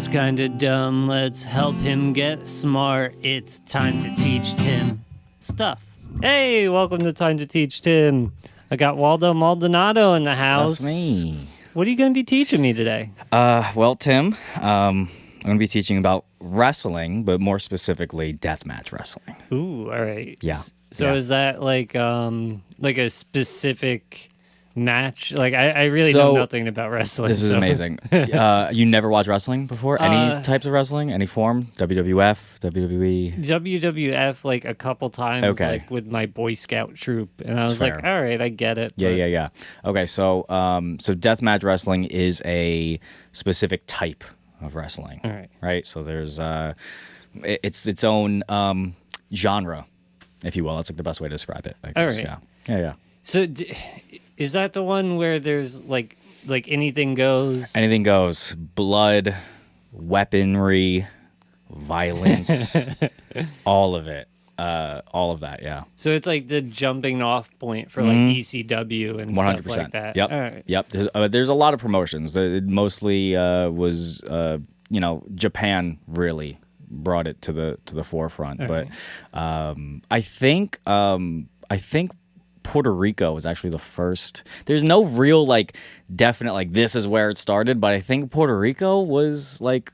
Tim's kinda dumb, let's help him get smart. It's time to teach Tim stuff. Hey, welcome to Time to Teach Tim. I got Waldo Maldonado in the house. That's me. What are you going to be teaching me today? Well, Tim, I'm going to be teaching about wrestling, but more specifically, deathmatch wrestling. Ooh, all right. Yeah. So is that like a specific match? Like I really know nothing about wrestling. This is amazing. You never watched wrestling before? Any types of wrestling? Any form? WWF, WWE? WWF like a couple times, Okay. like with my Boy Scout troop, and I was Fair. like, all right, I get it. Yeah. Okay, so deathmatch wrestling is a specific type of wrestling. All right. Right? So there's it's its own genre, if you will. That's like the best way to describe it, I guess. All right. Yeah. So is that the one where there's like anything goes? Anything goes. Blood, weaponry, violence, all of it. All of that, yeah. So it's like the jumping off point for like ECW and 100%. stuff like that. Yep. All right. Yep. There's a lot of promotions. It mostly was, Japan really brought it to the forefront. Okay. But I think Puerto Rico was actually the first. There's no real like definite like this is where it started, but I think Puerto Rico was like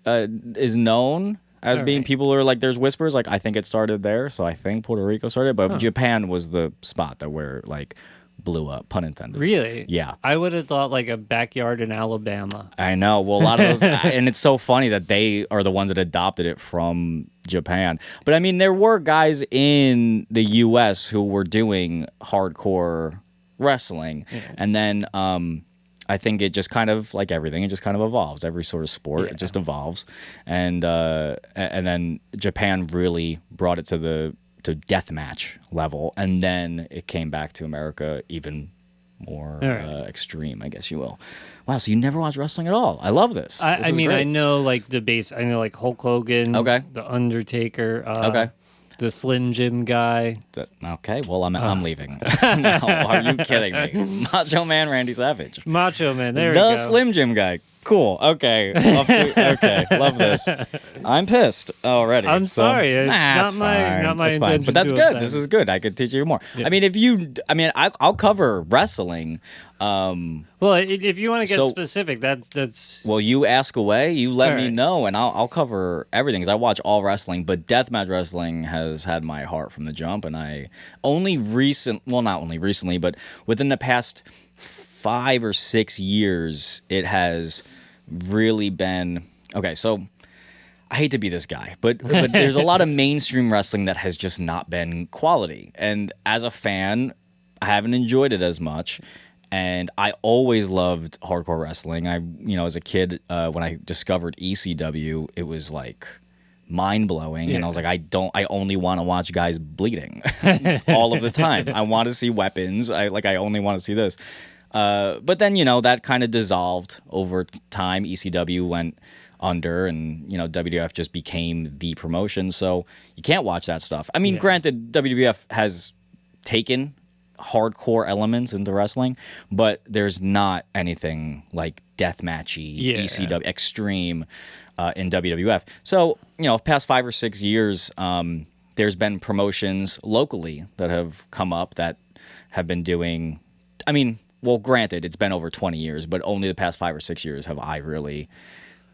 is known as All being right. people are like there's whispers like I think it started there, so I think Puerto Rico started, but Japan was the spot that where it, like blew up, pun intended. Really? Yeah. I would have thought like a backyard in Alabama. I know. Well, a lot of those, and it's so funny that they are the ones that adopted it from Japan. But I mean, there were guys in the U.S. who were doing hardcore wrestling, and then I think it just kind of like everything, it just kind of evolves. Every sort of sport, it just evolves, and then Japan really brought it to deathmatch level, and then it came back to America even more extreme, I guess you will. Wow, so you never watched wrestling at all? I love this. I mean, great. I know like the base. I know like Hulk Hogan. Okay. The Undertaker. Okay. The Slim Jim guy. Okay, well, I'm leaving. No, are you kidding me? Macho Man Randy Savage. Macho Man. There we go. The Slim Jim guy. Cool. Okay. Okay. Love this. I'm pissed already. I'm sorry. It's it's not my It's fine. intention But that's to good. offend. This is good. I could teach you more. Yeah. I mean, I'll cover wrestling. Well, if you want to get So- specific, that's Well, you ask away, you let All me right. know, and I'll cover everything. 'Cause I watch all wrestling, but deathmatch wrestling has had my heart from the jump, and not only recently, but within the past 5 or 6 years, it has really been okay. So I hate to be this guy, but there's a lot of mainstream wrestling that has just not been quality, and as a fan, I haven't enjoyed it as much. And I always loved hardcore wrestling. As a kid, when I discovered ECW, it was like mind blowing, and I was like, I only want to watch guys bleeding all of the time. I want to see weapons. I only want to see this. But then that kind of dissolved over time. ECW went under, and WWF just became the promotion. So you can't watch that stuff. I mean, granted, WWF has taken hardcore elements into wrestling, but there's not anything like deathmatchy, ECW, extreme in WWF. So, past 5 or 6 years, there's been promotions locally that have come up that have been doing, I mean, well, granted, it's been over 20 years, but only the past 5 or 6 years have I really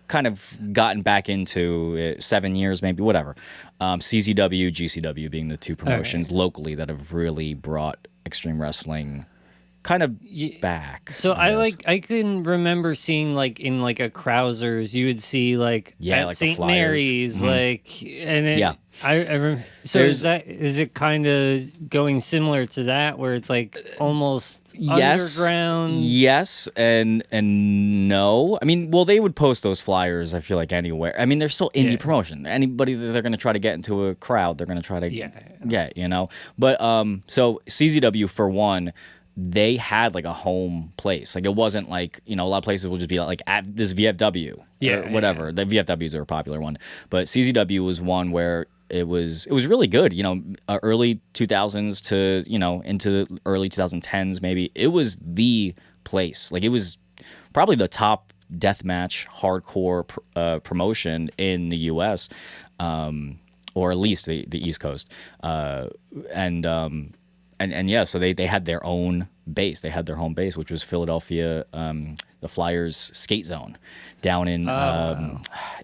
kind of gotten back into it, 7 years, maybe, whatever. CZW, GCW being the two promotions locally that have really brought extreme wrestling kind of back. So I guess. I can remember seeing like in like a Krausers, you would see like at like the St. flyers. Mary's, like, and it, I remember. So is it kind of going similar to that, where it's like almost underground? Yes, and no. I mean, well, they would post those flyers, I feel like, anywhere. I mean, they're still indie promotion. Anybody that they're going to try to get into a crowd, they're going to try to get, But so CZW, for one, they had like a home place. Like, it wasn't like, a lot of places will just be like at this VFW or whatever. The VFWs are a popular one. But CZW was one where it was really good, early 2000s to, into the early 2010s maybe. It was the place. Like, it was probably the top deathmatch hardcore promotion in the U.S., or at least the East Coast, and yeah, so they had their own base. They had their home base, which was Philadelphia, the Flyers skate zone, down in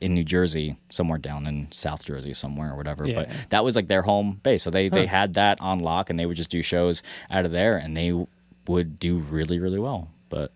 New Jersey, somewhere down in South Jersey, somewhere or whatever. Yeah. But that was like their home base. So they had that on lock, and they would just do shows out of there, and they would do really, really well. But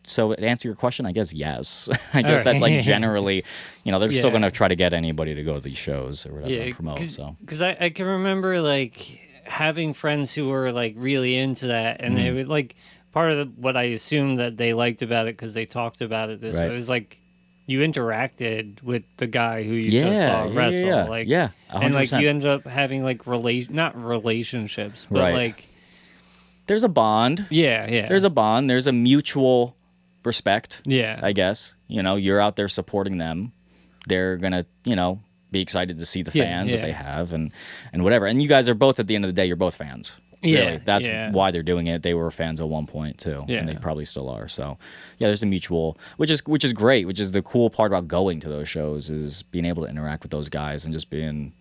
so to answer your question, I guess yes. I guess that's like generally, they're still going to try to get anybody to go to these shows or whatever and promote. Because I can remember like having friends who were like really into that, and they would like part of what I assumed that they liked about it because they talked about it this way. It was like you interacted with the guy who you just saw wrestle, like 100%. And like you ended up having like not relationships, but like. There's a bond. Yeah. There's a bond. There's a mutual respect. Yeah. I guess. You're out there supporting them. They're going to, be excited to see the fans that they have and whatever. And you guys are both, at the end of the day, you're both fans. Yeah. Really. That's why they're doing it. They were fans at one point too. Yeah. And they probably still are. So there's a mutual, which is great, which is the cool part about going to those shows, is being able to interact with those guys and just being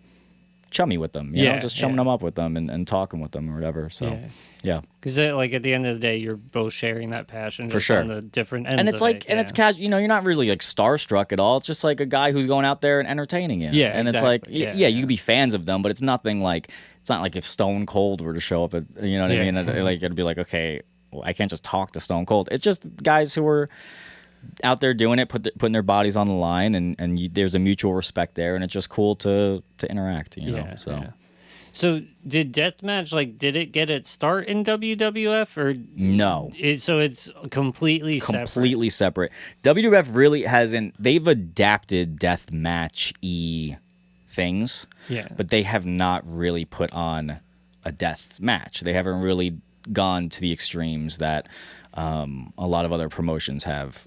chummy with them, just chumming them up with them and talking with them or whatever. So, because like at the end of the day, you're both sharing that passion for sure on the different ends. And it's like, and it's casual. You're not really like starstruck at all. It's just like a guy who's going out there and entertaining you. Yeah, and exactly. It's like, you can be fans of them, but it's nothing like. It's not like if Stone Cold were to show up at, you know what I mean? Like it'd be like, okay, well, I can't just talk to Stone Cold. It's just guys who are out there doing it, putting their bodies on the line, and there's a mutual respect there, and it's just cool to interact, So did Deathmatch, did it get its start in WWF, or no? So it's completely separate. WWF really hasn't. They've adapted Deathmatch-y things, but they have not really put on a death match. They haven't really gone to the extremes that a lot of other promotions have,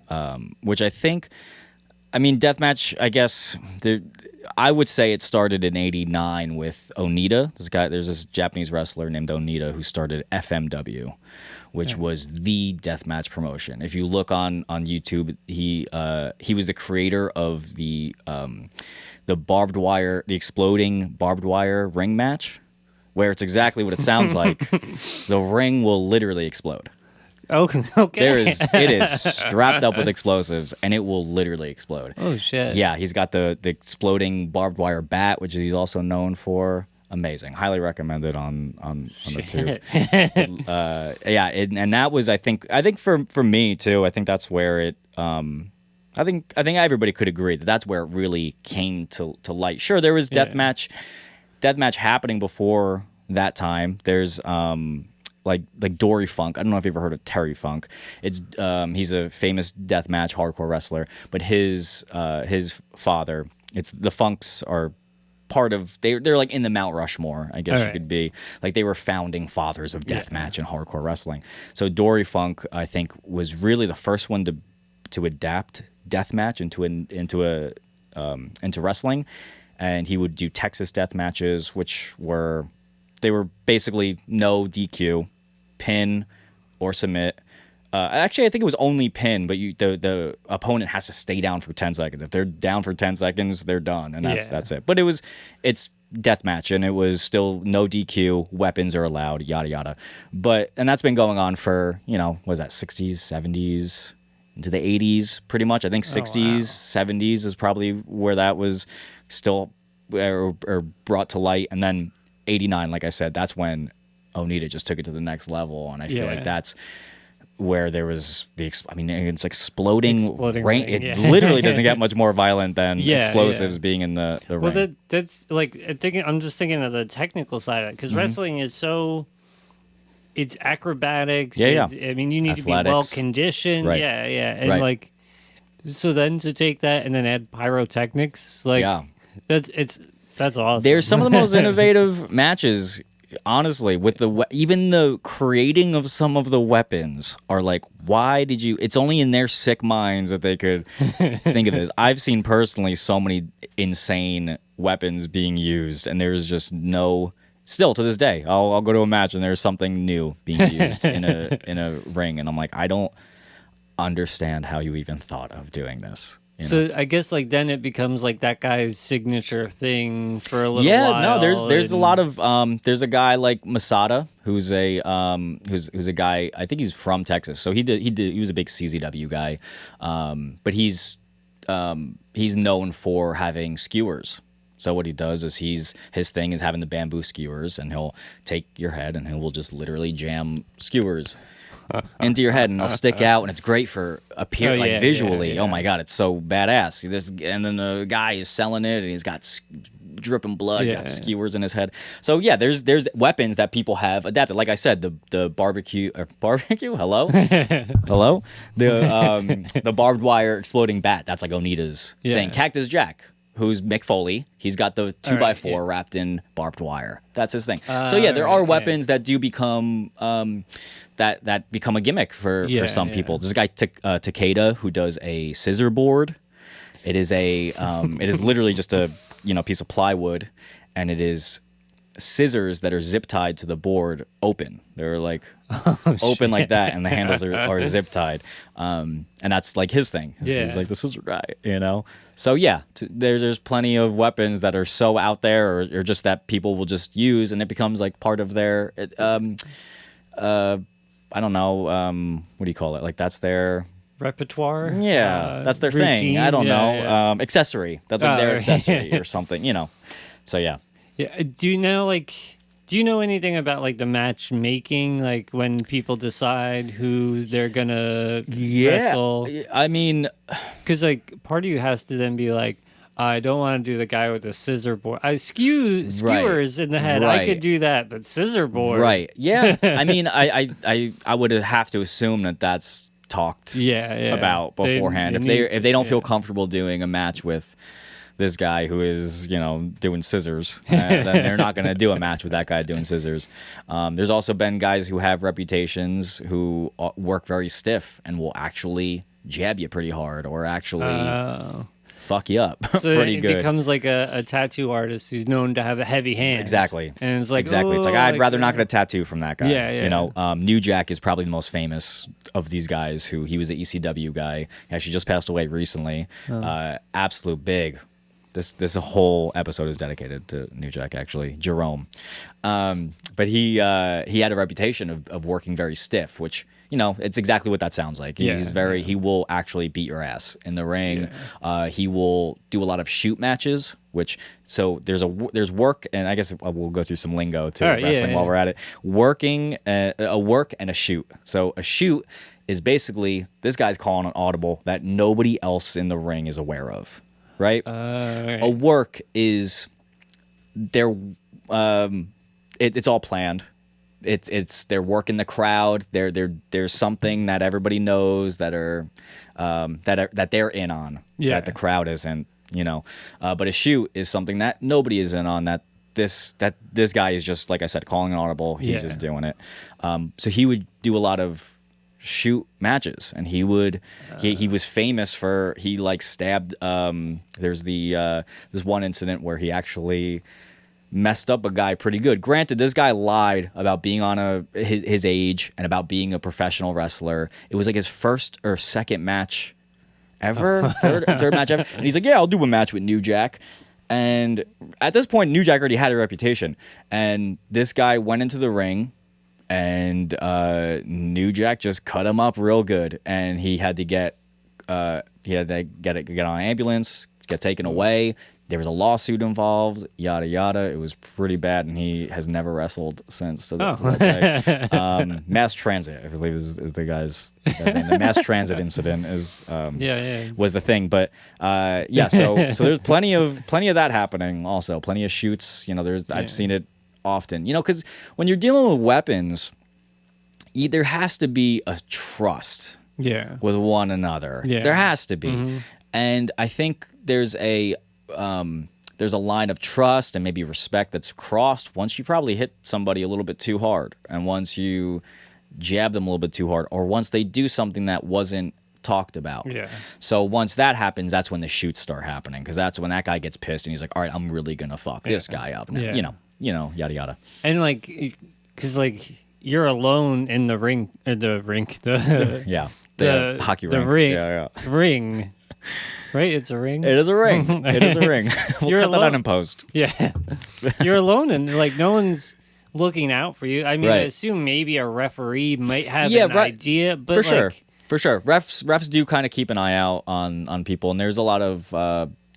which I think, Deathmatch, I guess, I would say it started in '89 with Onita. There's this Japanese wrestler named Onita who started FMW, which was the deathmatch promotion. If you look on YouTube, he was the creator of the exploding barbed wire ring match, where it's exactly what it sounds like. The ring will literally explode. Oh, okay. It is strapped up with explosives, and it will literally explode. Oh shit! Yeah, he's got the exploding barbed wire bat, which he's also known for. Amazing, highly recommended on the tube. And that was I think for me too. I think that's where it. I think everybody could agree that that's where it really came to light. Sure, there was deathmatch happening before that time. There's like Dory Funk. I don't know if you've ever heard of Terry Funk. It's he's a famous deathmatch hardcore wrestler, but his father. It's the Funks are part of they're like in the Mount Rushmore, I guess you could be. Like they were founding fathers of deathmatch and hardcore wrestling. So Dory Funk, I think, was really the first one to adapt deathmatch into wrestling, and he would do Texas death matches, which were basically no DQ, pin, or submit. Actually, I think it was only pin, but the opponent has to stay down for 10 seconds. If they're down for 10 seconds, they're done, and that's it. But it's deathmatch, and it was still no DQ, weapons are allowed, yada yada. And that's been going on for what was that 60s, 70s, into the 80s, pretty much. I think 60s, 70s is probably where that was still or brought to light, and then 89, like I said, that's when Onita just took it to the next level, and I feel like that's where there was it's exploding rain. It literally doesn't get much more violent than explosives being in the ring. Well, that's like I'm just thinking of the technical side of it, because wrestling is so. It's acrobatics. Yeah. I mean, you need Athletics. to be well conditioned. Right. Yeah. And so then to take that and then add pyrotechnics, that's awesome. There's some of the most innovative matches, honestly, with even the creating of some of the weapons are like, why did you? It's only in their sick minds that they could think of this. I've seen personally so many insane weapons being used, and there's just no. Still to this day, I'll go to a match and there's something new being used in a ring, and I'm like, I don't understand how you even thought of doing this. So I guess like then it becomes like that guy's signature thing for a little yeah, while. no, there's a lot of there's a guy like Masada who's a who's a guy, I think he's from Texas. So he was a big CZW guy. But he's known for having skewers. So what he does is his thing is having the bamboo skewers, and he'll take your head and he will just literally jam skewers into your head, and they'll stick out, and it's great for visually. Oh my god, it's so badass. And then the guy is selling it, and he's got dripping blood. He's got skewers in his head. So yeah, there's weapons that people have adapted. Like I said, the barbecue. Hello, hello. The barbed wire exploding bat. That's like Onita's thing. Cactus Jack, who's Mick Foley. He's got the 2x4 wrapped in barbed wire. That's his thing. So yeah, there are weapons that do become that become a gimmick for some people. There's a guy Takeda who does a scissor board. It is it is literally just a piece of plywood, and it is scissors that are zip tied to the board open. They're like open like that, and the handles are zip tied. And that's like his thing. He's like the scissor guy, So yeah, there's plenty of weapons that are so out there, or just that people will just use, and it becomes like part of their I don't know, what do you call it? Like that's their repertoire. Yeah, that's their routine, thing. I don't know. Accessory. That's like their accessory or something, So yeah. Yeah. Do you know anything about like the matchmaking, like when people decide who they're gonna wrestle? I mean, because like part of you has to then be like, I don't want to do the guy with the scissor board. Skewers in the head. Right. I could do that, but scissor board. Right. Yeah. I mean, I would have to assume that that's talked about beforehand. If they don't feel comfortable doing a match with this guy who is, doing scissors, then they're not going to do a match with that guy doing scissors. There's also been guys who have reputations who work very stiff and will actually jab you pretty hard, or actually fuck you up pretty good. It becomes like a tattoo artist who's known to have a heavy hand. Exactly. And it's like, exactly. It's like, I'd rather not get a tattoo from that guy. Yeah. New Jack is probably the most famous of these guys. He was an ECW guy. He actually just passed away recently. Absolute big. This whole episode is dedicated to New Jack, actually, Jerome. But he had a reputation of working very stiff, which, it's exactly what that sounds like. He will actually beat your ass in the ring. He will do a lot of shoot matches, there's work, and I guess we'll go through some lingo to wrestling while we're at it. Working, a work and a shoot. So a shoot is basically this guy's calling an audible that nobody else in the ring is aware of. Right? A work is it's all planned. They're working the crowd. There's something that everybody knows that they're in on that the crowd isn't. But a shoot is something that nobody is in on. That this guy is just, like I said, calling an audible. He's just doing it. So he would do a lot of shoot matches, and he was famous for he stabbed there's this one incident where he actually messed up a guy pretty good. Granted, this guy lied about being on his age and about being a professional wrestler. It was like his first or second match ever, third match ever, and he's like, I'll do a match with New Jack. And at this point, New Jack already had a reputation, and this guy went into the ring, and New Jack just cut him up real good, and he had to get on an ambulance, get taken away. There was a lawsuit involved, yada yada. It was pretty bad, and he has never wrestled since. To that day. Mass Transit, I believe, is the guy's name. The Mass Transit incident was the thing. But so there's plenty of that happening. Also, plenty of shoots. I've seen it often. Because when you're dealing with weapons, there has to be a trust. With one another. There has to be, and I think there's a line of trust and maybe respect that's crossed once you probably hit somebody a little bit too hard, and once you jab them a little bit too hard, or once they do something that wasn't talked about. So once that happens, that's when the shoots start happening, because that's when that guy gets pissed and he's like, all right, I'm really gonna fuck this guy up now. Yada yada. And because you're alone in the ring, The hockey the rink. ring, Yeah, ring, right? It's a ring. It is a ring. It is a ring. We'll You're cut that alone. out in post. Yeah, you're alone, and like no one's looking out for you. I mean, I Right. assume maybe a referee might have Yeah, an right. idea, but For like, sure. For sure. Refs do kind of keep an eye out on people, and there's a lot of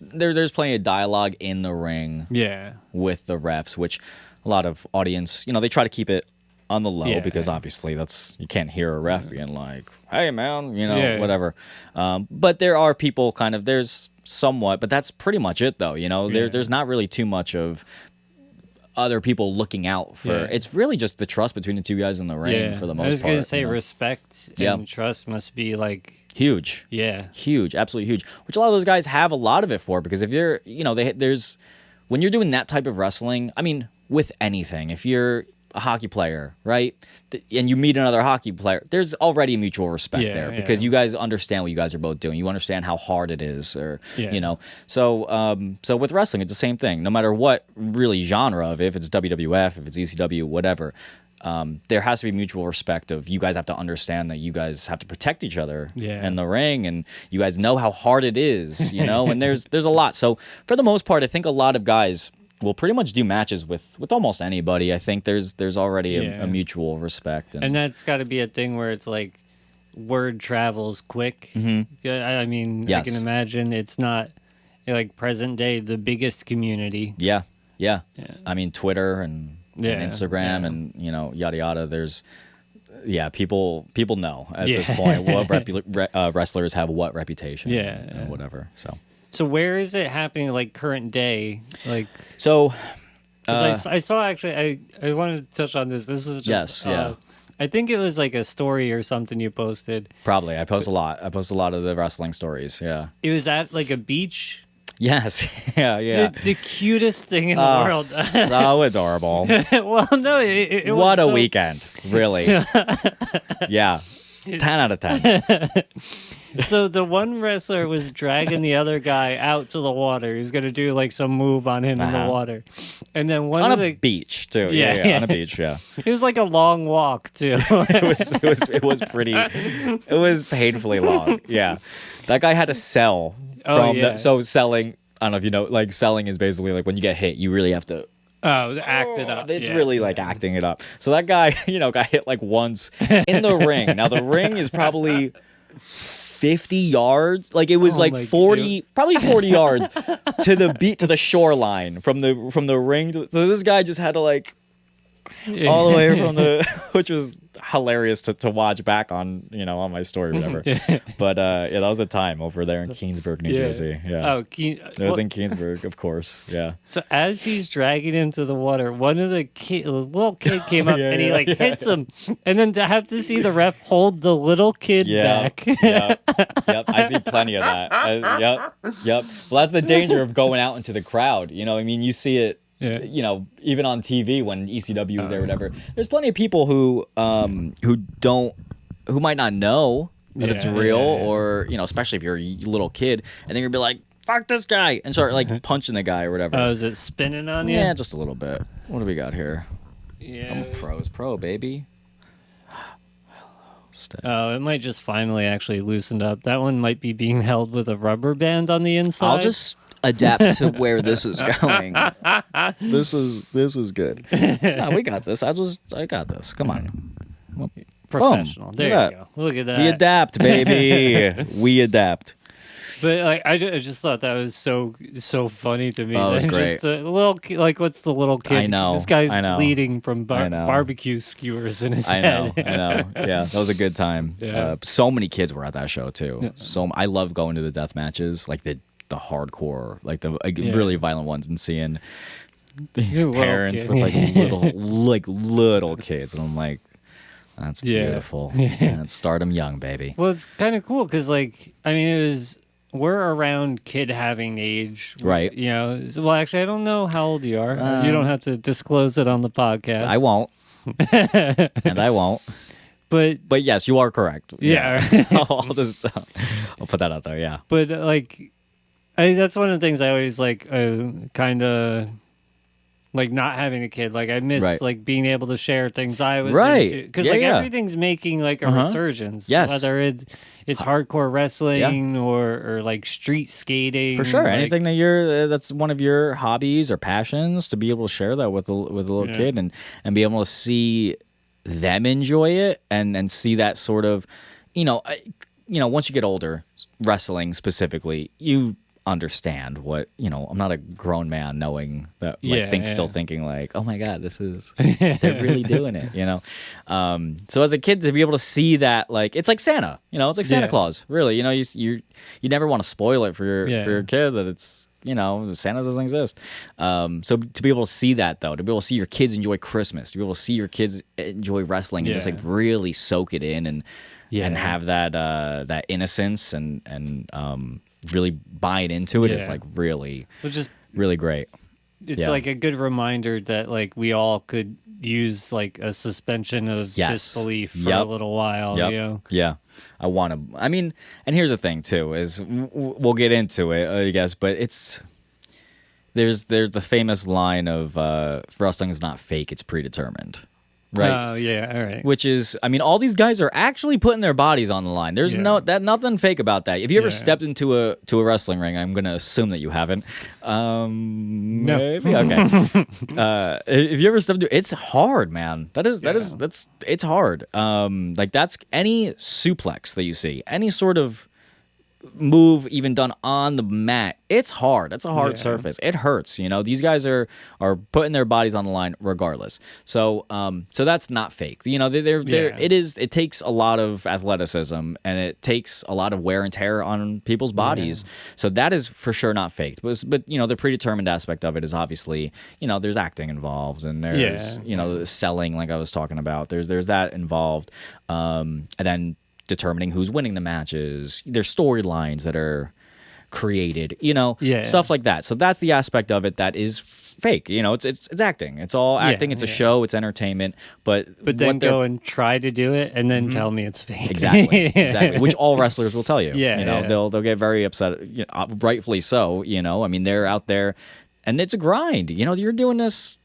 there's plenty of dialogue in the ring yeah, with the refs, which a lot of audience, they try to keep it on the low Yeah. because obviously you can't hear a ref being like, "Hey man," Yeah. whatever. But there are people there's somewhat, but that's pretty much it though. There's not really too much of other people looking out for. Yeah. It's really just the trust between the two guys in the ring for the most part. I was gonna say respect Yeah. and trust must be like Huge. yeah, Huge, absolutely huge. Which a lot of those guys have a lot of it for, because if you're, there's when you're doing that type of wrestling, I mean, with anything, if you're a hockey player, right, and you meet another hockey player, there's already a mutual respect Yeah, there yeah. because you guys understand what you guys are both doing. You understand how hard it is, or Yeah. So with wrestling, it's the same thing. No matter what really genre of it, if it's WWF, if it's ECW, whatever. There has to be mutual respect of you guys have to understand that you guys have to protect each other in the ring, and you guys know how hard it is, and there's a lot. So for the most part, I think a lot of guys will pretty much do matches with almost anybody. I think there's already a mutual respect. and that's got to be a thing where it's like word travels quick. Mm-hmm. I mean, Yes. I can imagine it's not like present day the biggest community. Yeah. I mean, Twitter and Instagram yeah. and yada yada. There's people know at this point what wrestlers have what reputation. And whatever. So where is it happening? Like current day, like So 'cause I saw actually. I wanted to touch on this. This is just I think it was like a story or something you posted. probably I post a lot. I post a lot of the wrestling stories. Yeah. It was at like a beach. Yes. Yeah. The cutest thing in the world. So adorable. Well, no, it What was a so- weekend, really. Yeah. 10 out of 10. So the one wrestler was dragging the other guy out to the water. He's gonna do like some move on him in the water, and then one On of a the beach too. Yeah, Yeah, on a beach. Yeah. it was like a long walk too. It was pretty. It was painfully long. Yeah. That guy had to sell from. So selling. I don't know if you know. Like selling is basically like when you get hit, you really have to. Act it up. It's really like acting it up. So that guy, got hit like once in the ring. Now the ring is probably 50 yards. Like it was like 40, probably 40 yards to the shoreline from the ring. So this guy just had to like all the way from which was hilarious to watch back on on my story or whatever. But that was a time over there in Keensburg, New Jersey. Yeah. Oh, It was in Keensburg, of course. Yeah. So as he's dragging him to the water, one of the little kid came up and he hits him, and then to have to see the ref hold the little kid back. Yep. I see plenty of that. Yep. Well, that's the danger of going out into the crowd. I mean, you see it. Even on TV when ECW was there, or whatever. There's plenty of people who might not know that it's real, or especially if you're a little kid, and then you'll be like, "Fuck this guy," and start like punching the guy or whatever. Oh, is it spinning on you? Yeah, just a little bit. What do we got here? Yeah. I'm a pro, baby. Oh, it might just finally actually loosened up. That one might be being held with a rubber band on the inside. I'll just adapt to where this is going. This is good. No, we got this. I got this. Come on. professional. Boom. There Look at you go. Look at that. We adapt, baby. We adapt. But like, I just thought that was so funny to me. Oh, it was That great. Just the little like, what's the little kid? I know, This guy's I know. bleeding from I know. barbecue skewers in his I know, head. I know. Yeah, that was a good time. Yeah. So many kids were at that show too. Yeah. I love going to the death matches, like the hardcore, like the Yeah. really violent ones, and seeing the Little parents kid. with like little kids, and I'm like, that's Yeah. beautiful. Yeah, start them young, baby. Well, it's kind of cool because, like, I mean, we're around kid having age, Right. You know, well, actually, I don't know how old you are. You don't have to disclose it on the podcast. I won't, and I won't. But yes, you are correct. Yeah. I'll just I'll put that out there. Yeah. like, that's one of the things I always like, kind of like not having a kid. Like I miss Right. like being able to share things I was Right. into, because Yeah, like yeah. everything's making like a Uh-huh. resurgence. Yes. Whether it's hardcore wrestling or like street skating. For sure, like, anything that's one of your hobbies or passions, to be able to share that with a little Yeah. kid and be able to see them enjoy it and see that sort of, once you get older, wrestling specifically, you understand what, I'm not a grown man knowing that, still thinking like, oh my God, they're really doing it, so as a kid to be able to see that, like, it's like Santa, it's like Santa Claus, really, you never want to spoil it for your kid that it's, Santa doesn't exist. So to be able to see that, though, to be able to see your kids enjoy Christmas, to be able to see your kids enjoy wrestling and just like really soak it in and have that innocence and really buying into it is like really, really great. It's like a good reminder that like we all could use like a suspension of disbelief for a little while. Yeah. I mean, and here's the thing too, is we'll get into it, I guess, but there's the famous line of wrestling is not fake, it's predetermined. Right. Oh yeah, all right. Which is, I mean, all these guys are actually putting their bodies on the line. There's nothing fake about that. If you ever stepped into a wrestling ring, I'm gonna assume that you haven't. No. Maybe okay. If you ever stepped into, it's hard, man. It's hard. Like that's any suplex that you see, any sort of move even done on the mat, it's hard. That's a hard surface. It hurts. These guys are putting their bodies on the line regardless. So that's not fake. It takes a lot of athleticism and it takes a lot of wear and tear on people's bodies. So that is for sure not faked. But the predetermined aspect of it is obviously, there's acting involved and there's selling, like I was talking about. There's that involved. And then determining who's winning the matches. There's storylines that are created, stuff like that. So that's the aspect of it that is fake. It's acting. It's all acting. It's a show. It's entertainment. But then go and try to do it and then tell me it's fake. Exactly. Which all wrestlers will tell you. They'll get very upset. Rightfully so. I mean, they're out there, and it's a grind. You're doing this.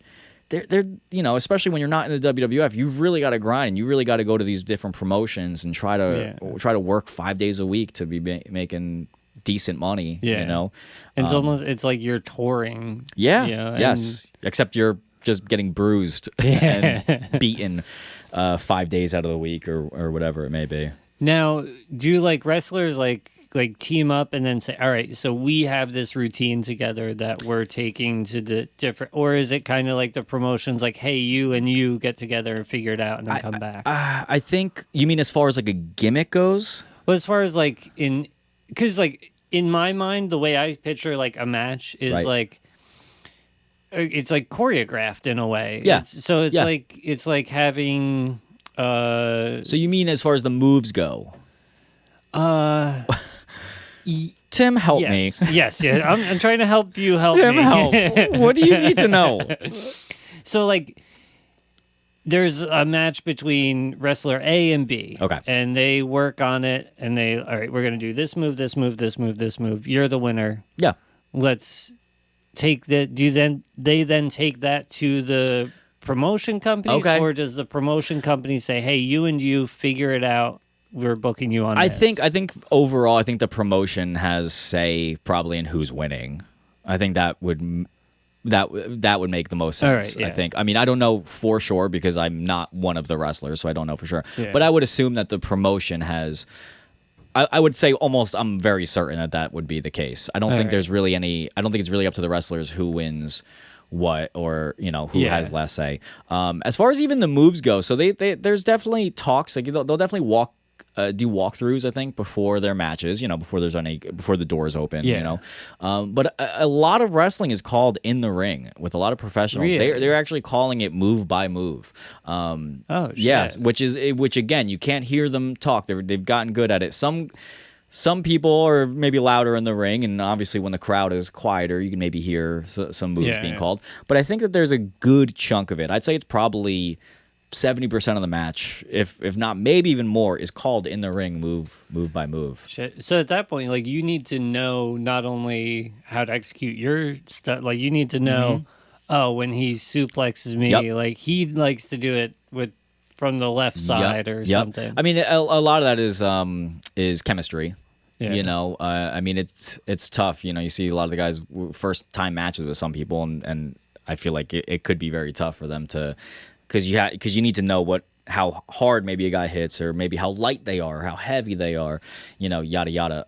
They're especially when you're not in the WWF, you really got to grind and you really got to go to these different promotions and try to work 5 days a week to be making decent money. And it's like you're touring. Yes. Except you're just getting bruised and beaten 5 days out of the week or whatever it may be. Now, do you like wrestlers like team up and then say, all right, so we have this routine together that we're taking to the different, or is it kind of like the promotions like, hey, you and you get together and figure it out and then come back? I think you mean as far as like a gimmick goes? Well, as far as like because like in my mind, the way I picture like a match is like, it's like choreographed in a way. Yeah. It's like having. So you mean as far as the moves go? Tim, help me. Yes. I'm trying to help you help Tim, me. help. What do you need to know? So, like, there's a match between wrestler A and B. Okay. And they work on it, and all right, we're going to do this move, this move, this move, this move. You're the winner. Yeah. Let's take that. They then take that to the promotion companies? Okay. Or does the promotion company say, hey, you and you figure it out? We're booking you on this. I think overall, I think the promotion has say probably in who's winning. I think that would make the most sense. All right, yeah. I think. I mean, I don't know for sure because I'm not one of the wrestlers, so I don't know for sure. Yeah. But I would assume that the promotion has. I would say almost. I'm very certain that would be the case. I don't think there's really any. I don't think it's really up to the wrestlers who wins what or who has less say. As far as even the moves go, so there's definitely talks. Like they'll definitely do walkthroughs, I think, before their matches, before the doors open, But a lot of wrestling is called in the ring with a lot of professionals. Really? They're actually calling it move by move. Oh, shit. Yeah, which again, you can't hear them talk. They've gotten good at it. Some people are maybe louder in the ring, and obviously when the crowd is quieter, you can maybe hear some moves being called. But I think that there's a good chunk of it. I'd say it's probably 70% of the match, if not maybe even more, is called in the ring move by move. Shit. So at that point, like, you need to know not only how to execute your stuff, like you need to know, Oh, when he suplexes me, Yep. like he likes to do it from the left side or something. I mean, a lot of that is chemistry. Yeah. You know, I mean, it's tough. You know, you see a lot of the guys first time matches with some people, and I feel like it could be very tough for them to, because you need to know how hard maybe a guy hits, or maybe how light they are, how heavy they are, you know, yada yada.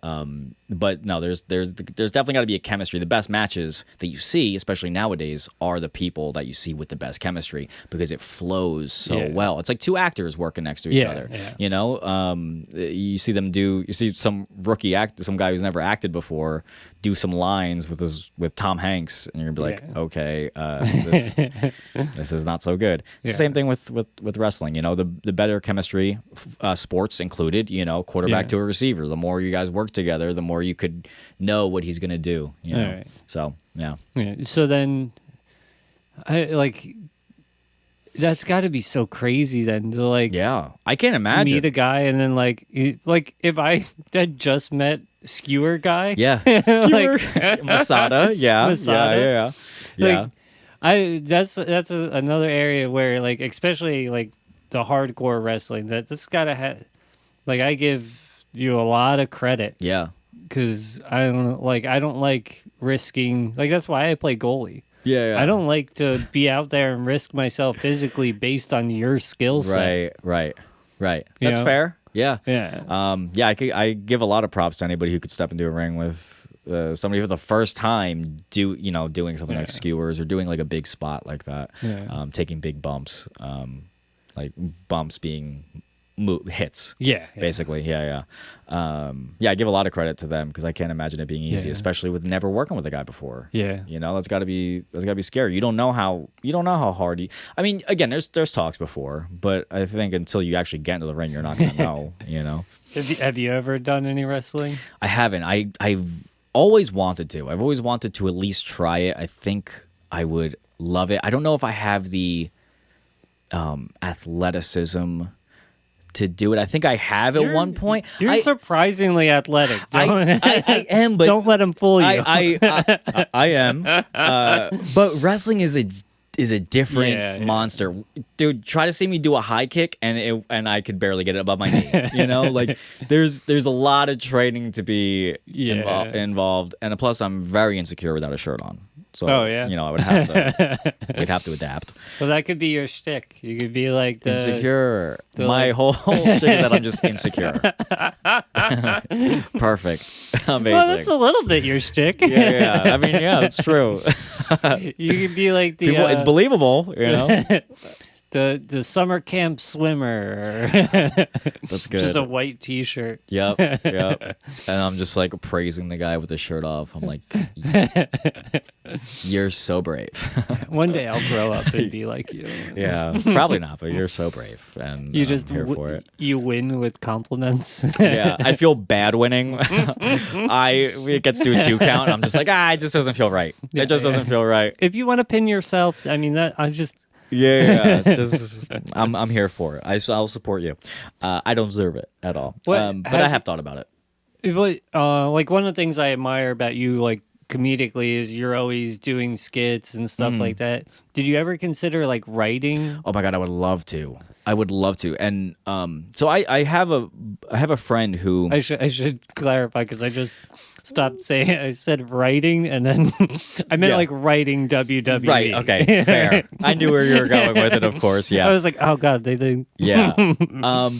But no, there's definitely got to be a chemistry. The best matches that you see, especially nowadays, are the people that you see with the best chemistry, because it flows so well. It's like two actors working next to each other. Yeah. You know, you see some rookie some guy who's never acted before do some lines with Tom Hanks, and you're gonna be like, okay, this is not so good. It's the same thing with wrestling. You know, the better chemistry, sports included. You know, quarterback to a receiver. The more you guys work together, the more you could know what he's gonna do. You know, right. So yeah. So then, that's got to be so crazy then to I can't imagine meet a guy and then if I had just met Skewer guy, Skewer Masada, Masada. That's another area where especially the hardcore wrestling that's gotta have I give you a lot of credit, because I don't like risking, that's why I play goalie. I don't like to be out there and risk myself physically based on your skill set. Right. That's fair. Yeah. I give a lot of props to anybody who could step into a ring with somebody for the first time, doing something like skewers or doing like a big spot like that, taking big bumps, like bumps being hits. Basically. I give a lot of credit to them, because I can't imagine it being easy, especially with never working with a guy before. You know, that's got to be scary. You don't know how hard I mean, again, there's talks before, but I think until you actually get into the ring, you're not going to know. You know. Have you ever done any wrestling? I haven't. I've always wanted to. I've always wanted to at least try it. I think I would love it. I don't know if I have the athleticism to do it. I think I have at one point. You're surprisingly athletic. I am, but don't let him fool you. I am. But wrestling is a different monster, dude. Try to see me do a high kick, and I could barely get it above my knee. You know, there's a lot of training to be involved, and plus I'm very insecure without a shirt on. So, you know, I would have to. We'd have to adapt. Well, that could be your shtick. You could be like the insecure. My whole shtick is that I'm just insecure. Perfect. Amazing. Well, that's a little bit your shtick. I mean, that's true. You could be like the. It's believable, you know. The summer camp swimmer. That's good. Just a white T-shirt. Yep. And I'm just praising the guy with the shirt off. I'm like, you're so brave. One day I'll grow up and be like you. Yeah, probably not, but you're so brave, and you just I'm here for it. You win with compliments. I feel bad winning. It gets to a 2 count. I'm just like, it just doesn't feel right. It just doesn't feel right. If you want to pin yourself, I mean that I just. It's just I'm here for it. I'll support you. I don't deserve it at all. But I have thought about it. But one of the things I admire about you, comedically, is you're always doing skits and stuff like that. Did you ever consider writing? Oh my god, I would love to. And so I have a friend who I should clarify, because I just stopped saying. I said writing, and then I meant writing WWE. Right. Okay. Fair. I knew where you were going with it. Of course. Yeah. I was like, oh god, they think. Yeah.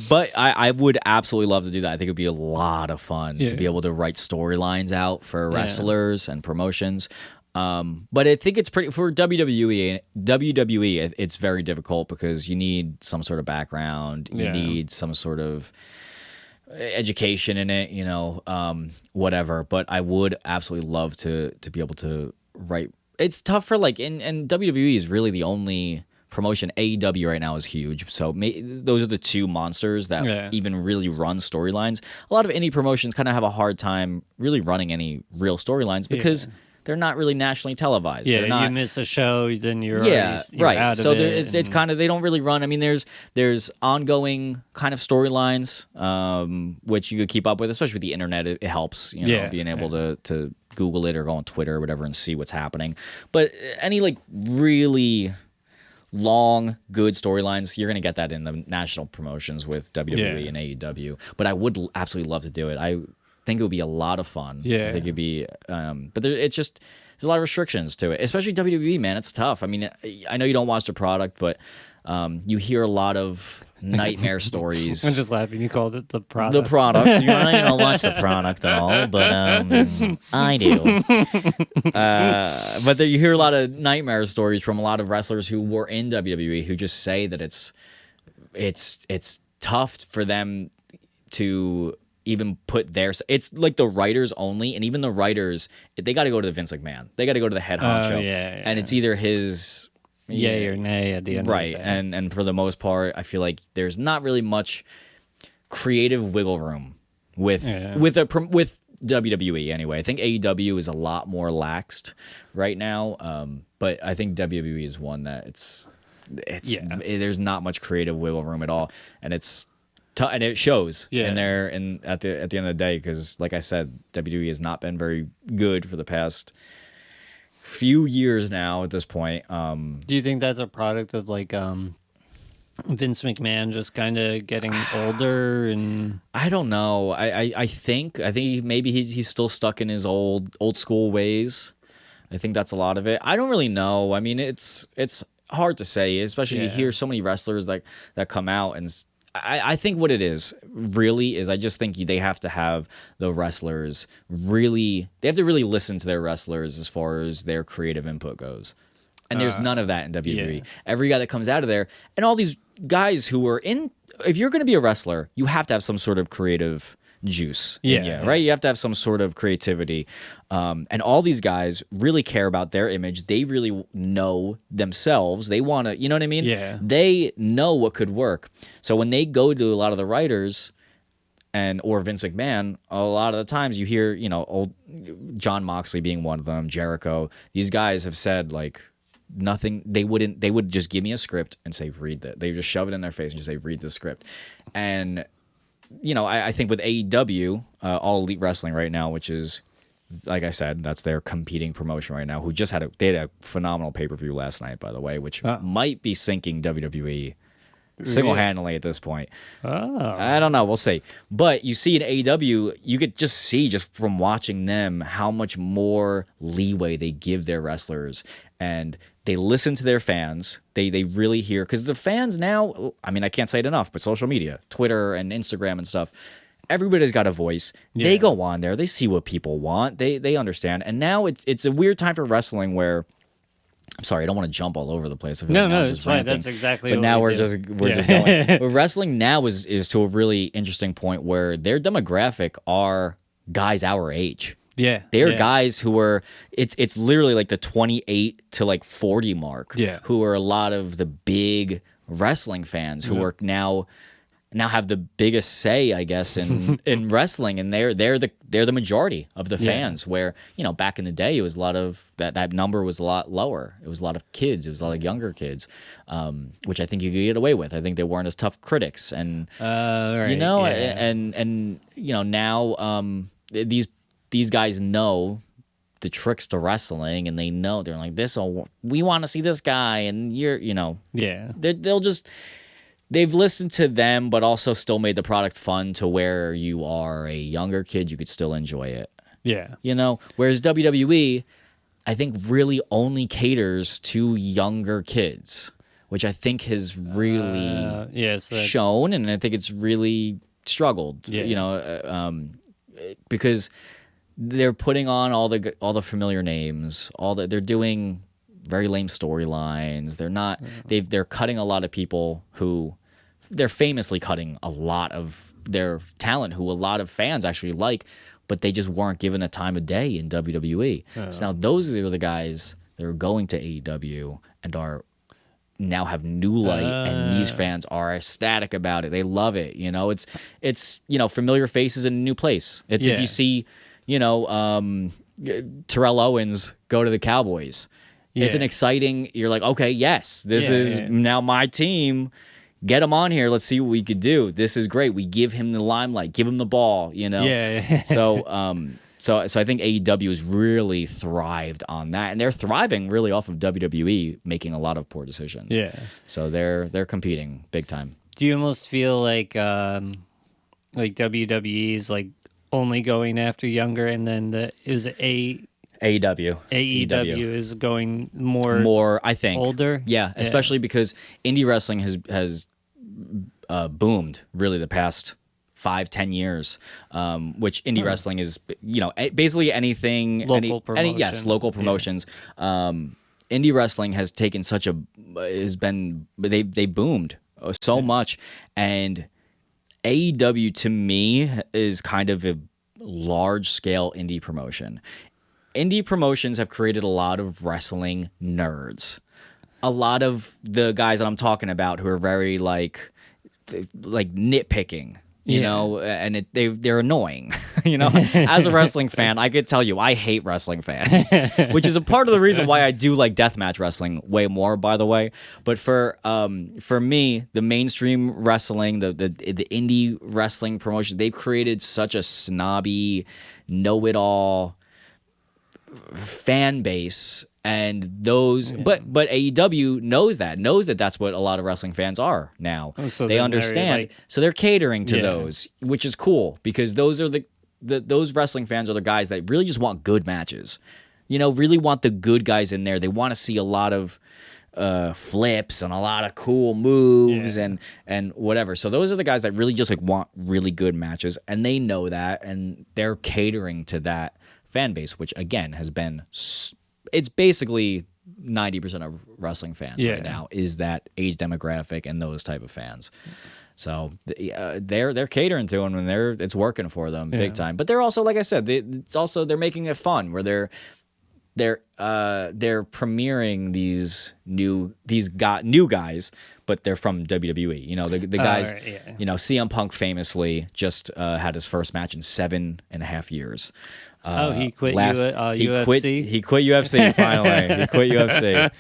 But I would absolutely love to do that. I think it'd be a lot of fun to be able to write storylines out for wrestlers and promotions. But I think it's pretty for WWE. It's very difficult, because you need some sort of background. You need some sort of education in it, you know, whatever. But I would absolutely love to be able to write. It's tough for and WWE is really the only promotion. AEW right now is huge, so those are the two monsters that even really run storylines. A lot of indie promotions kind of have a hard time really running any real storylines, because they're not really nationally televised. Yeah, you miss a show, then you're right. Out so of it's kind of, they don't really run. I mean, there's ongoing kind of storylines, which you could keep up with, especially with the internet. It helps, being able to Google it or go on Twitter or whatever and see what's happening. But any like really long, good storylines, you're gonna get that in the national promotions with WWE and AEW. But I would absolutely love to do it. I think it would be a lot of fun. Yeah, I think it'd be, but it's just there's a lot of restrictions to it, especially WWE. Man, it's tough. I mean, I know you don't watch the product, but you hear a lot of nightmare stories. I'm just laughing. You called it the product. The product. You don't watch the product at all, but I do. But you hear a lot of nightmare stories from a lot of wrestlers who were in WWE who just say that it's tough for them to even put their. It's like the writers only, and even the writers, they got to go to the Vince McMahon. They got to go to the head honcho, and it's either his. Yay or nay at the end right. of the day. And for the most part, I feel like there's not really much creative wiggle room with WWE anyway. I think AEW is a lot more laxed right now, but I think WWE is one that there's not much creative wiggle room at all, and and it shows in there and at the end of the day, because like I said, WWE has not been very good for the past few years now at this point. Do you think that's a product of like Vince McMahon just kind of getting older? And I don't know. I think maybe he's still stuck in his old school ways. I think that's a lot of it. I don't really know. I mean, it's hard to say, especially you hear so many wrestlers that come out, and I think what it is really is I just think they have to have the wrestlers they have to really listen to their wrestlers as far as their creative input goes. And there's none of that in WWE. Yeah. Every guy that comes out of there, and all these guys who are if you're going to be a wrestler, you have to have some sort of creative juice in you, right? You have to have some sort of creativity. And all these guys really care about their image. They really know themselves. They want to, you know what I mean? Yeah. They know what could work. So when they go to a lot of the writers or Vince McMahon, a lot of the times you hear, old John Moxley being one of them, Jericho. These guys have said like nothing. They would just give me a script and say, read that. They just shove it in their face and just say, read the script. And I think with AEW, All Elite Wrestling right now, which is, like I said, that's their competing promotion right now, who just had a phenomenal pay-per-view last night, by the way, which might be sinking WWE single-handedly at this point. I don't know. We'll see. But you see in AEW, you could just see, just from watching them, how much more leeway they give their wrestlers. And they listen to their fans. They really hear, because the fans now, I mean, I can't say it enough, but social media, Twitter and Instagram and stuff, everybody's got a voice. Yeah. They go on there. They see what people want. They understand. And now it's a weird time for wrestling where, I'm sorry, I don't want to jump all over the place. No, it's fine. That's exactly. But now we're just going. But wrestling now is to a really interesting point where their demographic are guys our age. Yeah, they're guys who are. It's literally like the 28 to like 40 mark. Yeah, who are a lot of the big wrestling fans who are now have the biggest say, I guess, in wrestling, and they're the majority of the fans. Where back in the day, it was a lot of that number was a lot lower. It was a lot of kids. It was a lot of younger kids, which I think you could get away with. I think they weren't as tough critics, and right, and now these guys know the tricks to wrestling, and they know they're like we want to see this guy, and they've listened to them, but also still made the product fun to where you are a younger kid, you could still enjoy it. Yeah. Whereas WWE, I think, really only caters to younger kids, which I think has really shown, and I think it's really struggled. Because they're putting on all the familiar names, they're doing very lame storylines. They're not. They're cutting a lot of people who. They're famously cutting a lot of their talent who a lot of fans actually like, but they just weren't given the time of day in WWE. So now those are the guys that are going to AEW and are now have new light, and these fans are ecstatic about it. They love it. It's familiar faces in a new place. It's if you see, Terrell Owens go to the Cowboys. Yeah. It's an exciting. You're like, okay, yes, this is now my team. Get him on here. Let's see what we could do. This is great. We give him the limelight. Give him the ball. Yeah. So So I think AEW has really thrived on that, and they're thriving really off of WWE making a lot of poor decisions. Yeah. So they're competing big time. Do you almost feel like WWE is like only going after younger, and then AEW. AEW is going more I think, older? Yeah, especially because indie wrestling has boomed really the past 5-10 years, which indie wrestling is, basically anything, Local local promotions. Indie wrestling has taken they boomed so much, and AEW to me is kind of a large scale indie promotion. Indie promotions have created a lot of wrestling nerds. A lot of the guys that I'm talking about who are very like nitpicking, you know, and they're annoying. As a wrestling fan, I could tell you I hate wrestling fans, which is a part of the reason why I do like deathmatch wrestling way more, by the way. But for me, the mainstream wrestling, the indie wrestling promotion, they've created such a snobby, know-it-all fan base, and those but AEW knows that that's what a lot of wrestling fans are now. So they understand, so they're catering to those, which is cool, because those are those wrestling fans are the guys that really just want good matches, really want the good guys in there. They want to see a lot of flips and a lot of cool moves and whatever. So those are the guys that really just like want really good matches, and they know that, and they're catering to that fan base, which again has been, it's basically 90% of wrestling fans right now is that age demographic and those type of fans. So they're catering to them, and it's working for them big time. But they're also, like I said, they're making it fun, where they're premiering these new guys, but they're from WWE. The guys, CM Punk famously just had his first match in 7.5 years. He quit UFC? He quit UFC, finally. He quit UFC.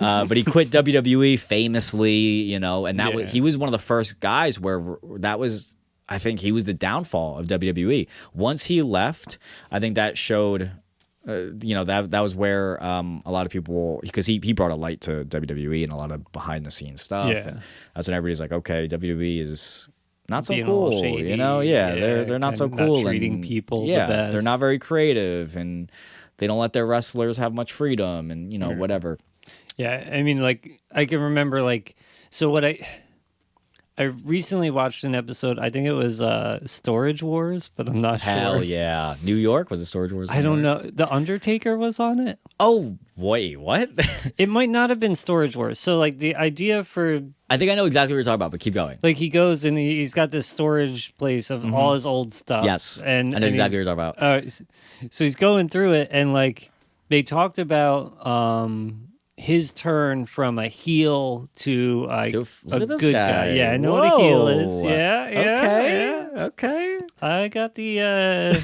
But he quit WWE famously, and he was one of the first guys where that was, I think he was the downfall of WWE. Once he left, I think that showed, that was where a lot of people, because he brought a light to WWE and a lot of behind the scenes stuff. Yeah. And that's when everybody's like, okay, WWE is not so being cool, shady, they're not so cool, not treating and people the best. They're not very creative, and they don't let their wrestlers have much freedom, and whatever. Yeah, I mean, like, I can remember, like, so what I recently watched an episode. I think it was Storage Wars, but I'm not sure. Hell yeah, New York, was it Storage Wars? I don't know. The Undertaker was on it. Oh wait, what? It might not have been Storage Wars. So like the idea for, I think I know exactly what you're talking about, but keep going. Like he goes and he's got this storage place of all his old stuff. Yes, and I know exactly what you're talking about. So he's going through it, and like they talked about his turn from a heel to a good guy. Yeah, I know what a heel is. Okay. I got the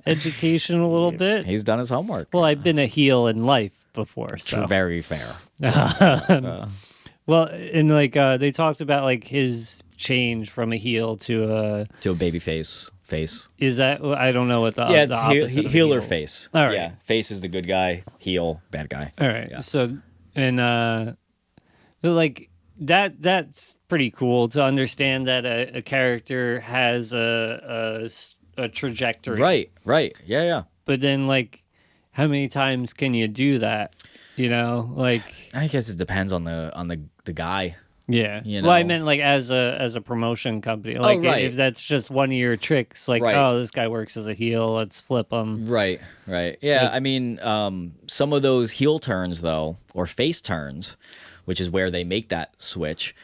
education a little bit. He's done his homework. Well, I've been a heel in life before, so very fair. Well, and like they talked about like his change from a heel to a baby face. Is that, I don't know what the it's the opposite heel or face. All right. Yeah, face is the good guy, heel bad guy. All right. Yeah. So and like that's pretty cool to understand that a character has a trajectory. Right. Yeah. But then like how many times can you do that? Like I guess it depends on the guy. Yeah. Well, I meant like as a promotion company. Like if that's just one of your tricks, like oh, this guy works as a heel, let's flip him. Right. Yeah, like, I mean, some of those heel turns though, or face turns, which is where they make that switch,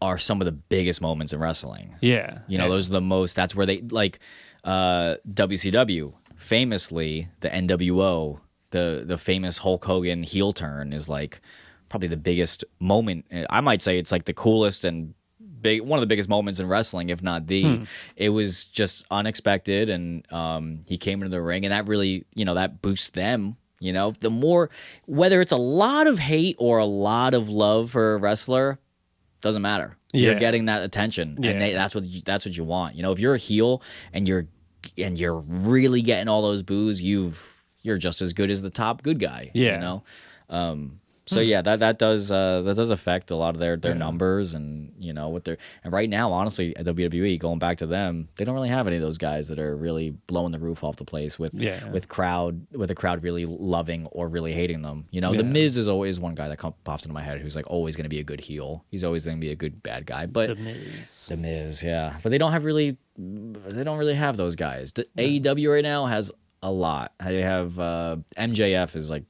are some of the biggest moments in wrestling. Yeah. Those are the most. That's where they like WCW famously, the NWO, the famous Hulk Hogan heel turn is like probably the biggest moment. I might say it's like the coolest and one of the biggest moments in wrestling, if not the. It was just unexpected, and he came into the ring, and that really, that boosts them. The more, whether it's a lot of hate or a lot of love for a wrestler, doesn't matter. You're getting that attention, and that's what you want. If you're a heel and you're you're really getting all those boos, you're just as good as the top good guy. Yeah. You know. So yeah, that does affect a lot of their numbers, and you know what they're, and right now, honestly, at WWE, going back to them, they don't really have any of those guys that are really blowing the roof off the place with the crowd really loving or really hating them. You know, The Miz is always one guy that pops into my head who's like always going to be a good heel. He's always going to be a good bad guy. But The Miz, yeah. But they don't really have those guys. AEW right now has a lot. They have MJF is like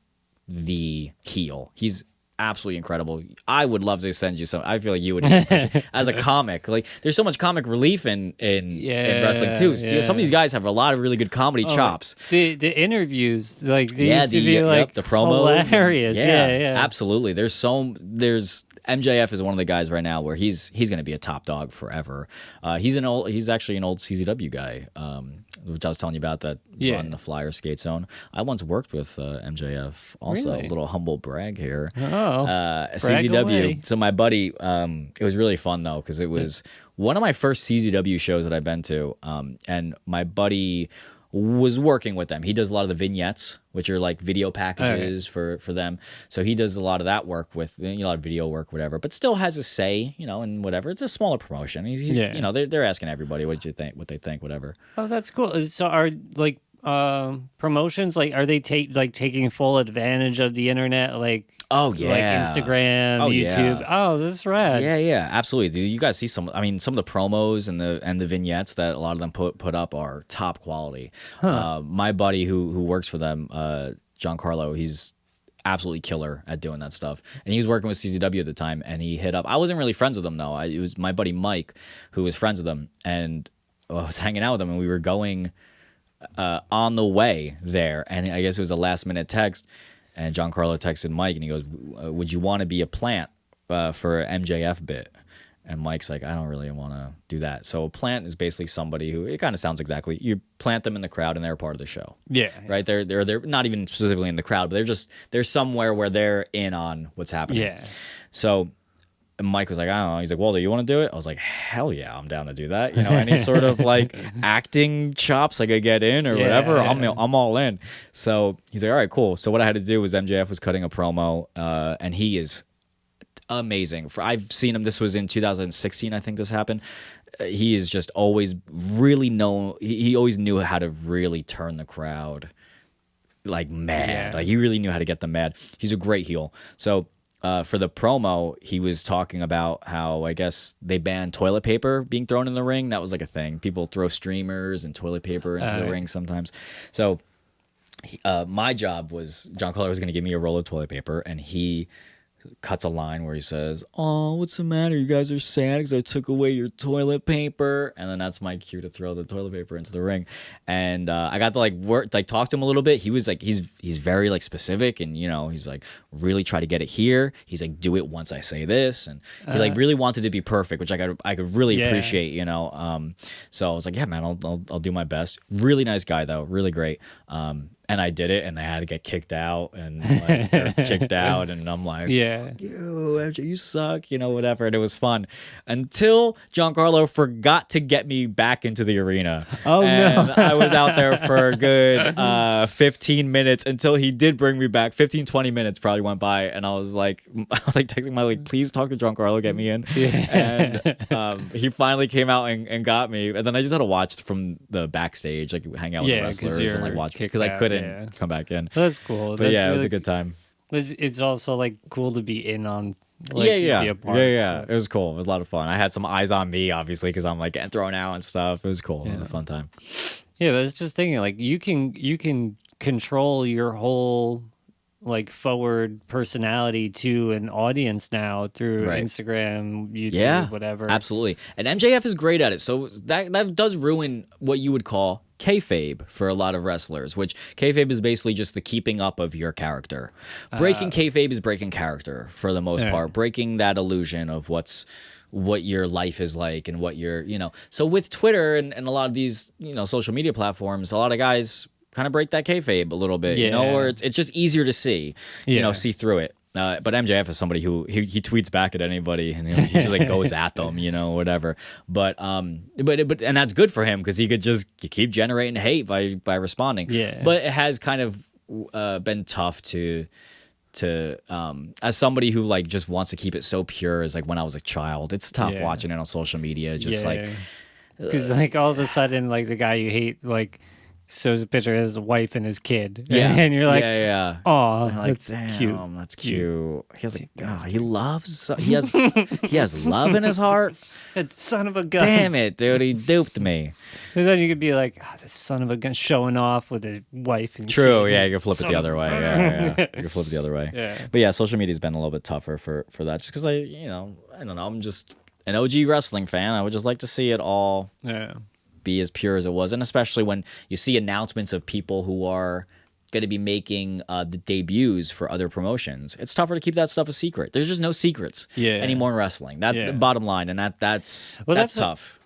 the heel. He's absolutely incredible. I would love to send you some. I feel like you would as a comic. Like there's so much comic relief in wrestling too. Yeah. Some of these guys have a lot of really good comedy chops. The interviews, like they used to be like the promos, hilarious. Yeah, absolutely. There's MJF is one of the guys right now where he's going to be a top dog forever. He's actually an old CZW guy, which I was telling you about that run the Flyer Skate Zone. I once worked with MJF also. Really? A little humble brag here. CZW. Away. So my buddy, it was really fun though because it was one of my first CZW shows that I've been to, and my buddy was working with them. He does a lot of the vignettes, which are like video packages for them. So he does a lot of that work with a lot of video work, whatever, but still has a say, you know, and whatever. It's a smaller promotion. He's you know, they're asking everybody what they think, whatever. Oh, that's cool. So are like promotions, like are they taking full advantage of the internet, like like Instagram, YouTube? Oh, that's rad. Yeah, absolutely. You guys see some of the promos and the vignettes that a lot of them put up are top quality. My buddy who works for them, John Carlo, he's absolutely killer at doing that stuff, and he was working with CZW at the time, and he hit up. I wasn't really friends with him though. It was my buddy Mike who was friends with him, and I was hanging out with him, and we were going on the way there, and I guess it was a last minute text, and John Carlo texted Mike and he goes, would you want to be a plant for an MJF bit? And Mike's like, I don't really want to do that. So a plant is basically somebody who, it kind of sounds exactly, you plant them in the crowd and they're part of the show. Right? They're not even specifically in the crowd, but they're somewhere where they're in on what's happening. So and Mike was like, I don't know. He's like, Waldo, you want to do it? I was like, hell yeah, I'm down to do that. You know, any sort of like acting chops I could get in or whatever, I'm all in. So he's like, all right, cool. So what I had to do was MJF was cutting a promo, and he is amazing. I've seen him. This was in 2016, I think this happened. He is just always really known. He always knew how to really turn the crowd like mad. Like he really knew how to get them mad. He's a great heel. So for the promo, he was talking about how I guess they banned toilet paper being thrown in the ring. That was like a thing. People throw streamers and toilet paper into the ring sometimes. So my job was John Collar was going to give me a roll of toilet paper, and he cuts a line where he says, "Oh, what's the matter? You guys are sad because I took away your toilet paper." And then that's my cue to throw the toilet paper into the ring. And I got to talk to him a little bit. He was like, he's very like specific, and you know, he's like, really try to get it here. He's like, do it once I say this, and he like really wanted to be perfect, which I could really appreciate, you know. So I was like, yeah, man, I'll do my best. Really nice guy though, really great. And I did it, and I had to get kicked out, and like, kicked out, and I'm like, fuck you, MJ, you suck, you know, whatever. And it was fun until Giancarlo forgot to get me back into the arena. Oh, and no. I was out there for a good 15 minutes until he did bring me back. 15, 20 minutes probably went by, and I was like texting my like, please talk to Giancarlo, get me in. And he finally came out and got me, and then I just had to watch from the backstage, like hang out with the wrestlers and like watch because I couldn't come back in. That's cool. But That's yeah, it was really, a good time. it's also like cool to be in on. Like, Be a part. It was cool. It was a lot of fun. I had some eyes on me, obviously, because I'm like getting thrown out and stuff. It was cool. It was a fun time. Yeah, but it's just thinking like you can control your whole like forward personality to an audience now through Instagram, YouTube, whatever. Absolutely. And MJF is great at it. So that does ruin what you would call kayfabe for a lot of wrestlers, which kayfabe is basically just the keeping up of your character. Breaking kayfabe is breaking character for the most part. Breaking that illusion of what your life is like and what you're, you know. So with Twitter and a lot of these, you know, social media platforms, a lot of guys kind of break that kayfabe a little bit, you know, or it's just easier to see, you know, see through it. But MJF is somebody who he tweets back at anybody and he just like goes at them, whatever. But and that's good for him because he could just keep generating hate by responding. Yeah. But it has kind of been tough to as somebody who like just wants to keep it so pure as like when I was a child. It's tough watching it on social media. Just like because like all of a sudden like the guy you hate like shows a picture of his wife and his kid. Yeah. And you're like, yeah. Oh, like, that's damn, cute. That's cute. He has he has love in his heart. That son of a gun. Damn it, dude. He duped me. And then you could be like, this son of a gun showing off with his wife and True, kid. yeah, you can flip it the other way. Yeah. You can flip it the other way. Yeah. But yeah, social media's been a little bit tougher for that just because I don't know, I'm just an OG wrestling fan. I would just like to see it all be as pure as it was, and especially when you see announcements of people who are going to be making the debuts for other promotions. It's tougher to keep that stuff a secret. There's just no secrets anymore in wrestling. That's the bottom line, and that's tough.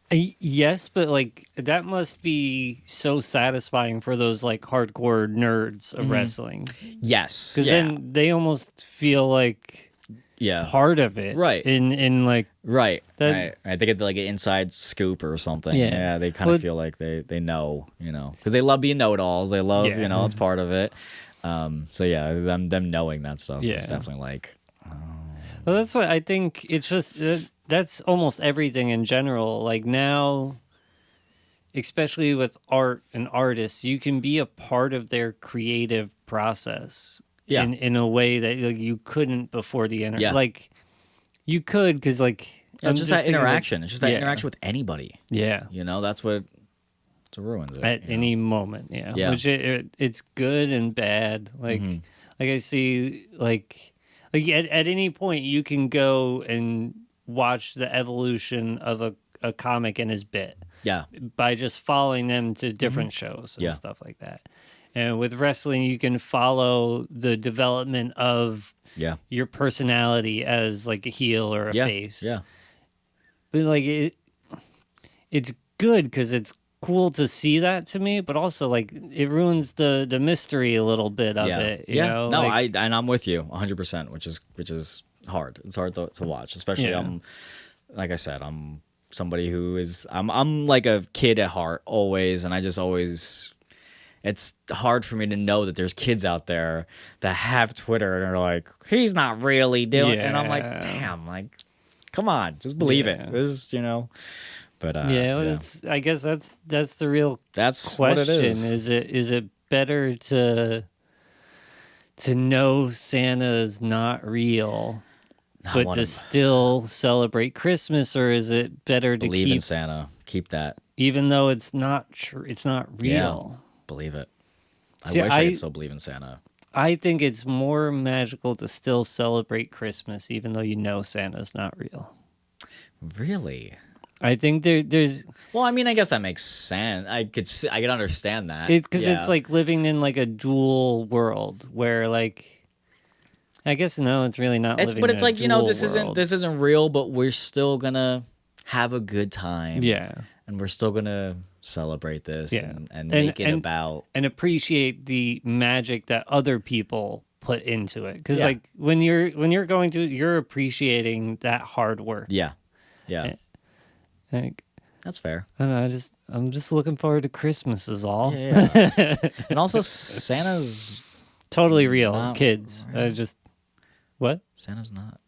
Yes, but like that must be so satisfying for those like hardcore nerds of wrestling. Yes, because then they almost feel like part of it, right? In like right. They get like an inside scoop or something. Yeah, they kind of feel like they know, because they love being know-it-alls. They love, it's part of it. So yeah, them knowing that stuff is definitely like. Well, that's what I think. It's just that's almost everything in general. Like now, especially with art and artists, you can be a part of their creative process. In a way that like, you couldn't before the internet. Yeah. Like you could because like it's just that interaction. It's just that interaction with anybody. Yeah, that's what ruins it at any moment. Yeah. Which it's good and bad. Like like I see like at any point you can go and watch the evolution of a comic and his bit. Yeah, by just following them to different shows and stuff like that. And with wrestling, you can follow the development of your personality as like a heel or a face. Yeah. But like it's good because it's cool to see that to me, but also like it ruins the mystery a little bit of it. You know? No, like, and I'm with you 100%, which is hard. It's hard to watch, especially like I said, I'm somebody who is I'm like a kid at heart always, and I just always. It's hard for me to know that there's kids out there that have Twitter and are like, he's not really doing it. And I'm like, damn, like, come on, just believe it. This is, But it's, I guess that's the real question. What it is. Is it better to know Santa's not real, but to still celebrate Christmas, or is it better to believe in Santa? Keep that, even though it's not true. It's not real. Yeah. Believe it. I wish I could still believe in Santa. I think it's more magical to still celebrate Christmas, even though you know Santa's not real. Really? I think there's. Well, I mean, I guess that makes sense. I could understand that. Because it's like living in like a dual world where like. I guess no, it's really not. But it's like this isn't real, but we're still gonna have a good time. Yeah. And we're still gonna celebrate this and make it about and appreciate the magic that other people put into it. Because like when you're going through, you're appreciating that hard work. Yeah. Like, that's fair. I don't know, I'm just looking forward to Christmas is all. Yeah. And also Santa's totally real, kids. Just what? Santa's not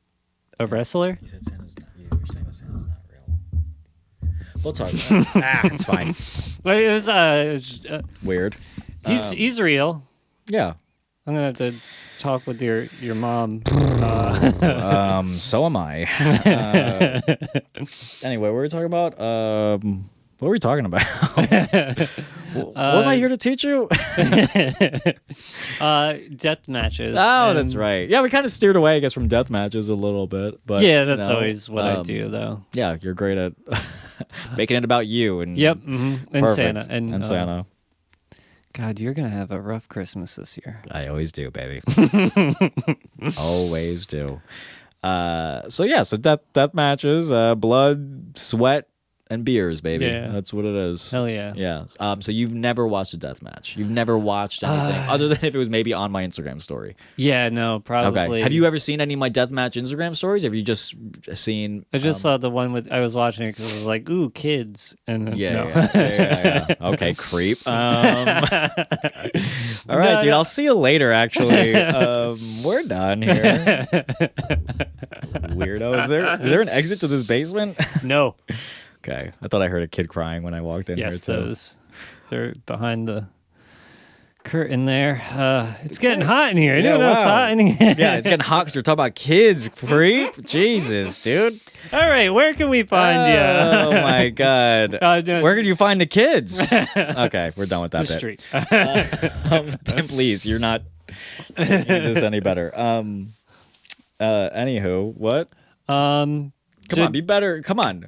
a wrestler. You said Santa's not. You're saying that Santa's not real. We'll talk about it. It's fine. Well, it was weird. He's real. Yeah. I'm gonna have to talk with your mom. So am I. Anyway, what were we talking about? What were we talking about? Was I here to teach you? Death matches. Oh, that's right. Yeah, we kind of steered away, I guess, from death matches a little bit. But yeah, that's always what I do, though. Yeah, you're great at making it about you. And and Santa. And Santa. God, you're going to have a rough Christmas this year. I always do, baby. Always do. So death matches, blood, sweat, and beers, baby. Yeah. That's what it is. Hell yeah. Yeah. So you've never watched a death match. You've never watched anything other than if it was maybe on my Instagram story. Yeah, no, probably. Okay. Have you ever seen any of my deathmatch Instagram stories? Have you just seen? I just saw the one with. I was watching it because I was like, "Ooh, kids!" And then, no. Yeah. Okay, creep. All right, dude. I'll see you later. Actually, we're done here. Weirdo. Is there an exit to this basement? No. Okay. I thought I heard a kid crying when I walked in here too. They're behind the curtain there. It's getting hot in here. Anyone else hot in here? Yeah, it's getting hot because you're talking about kids, creep. Jesus, dude. All right, where can we find you? Oh my God. No. Where can you find the kids? Okay, we're done with that The bit. street. Tim, please, you're not making this any better. Anywho, what? Come on, be better. Come on.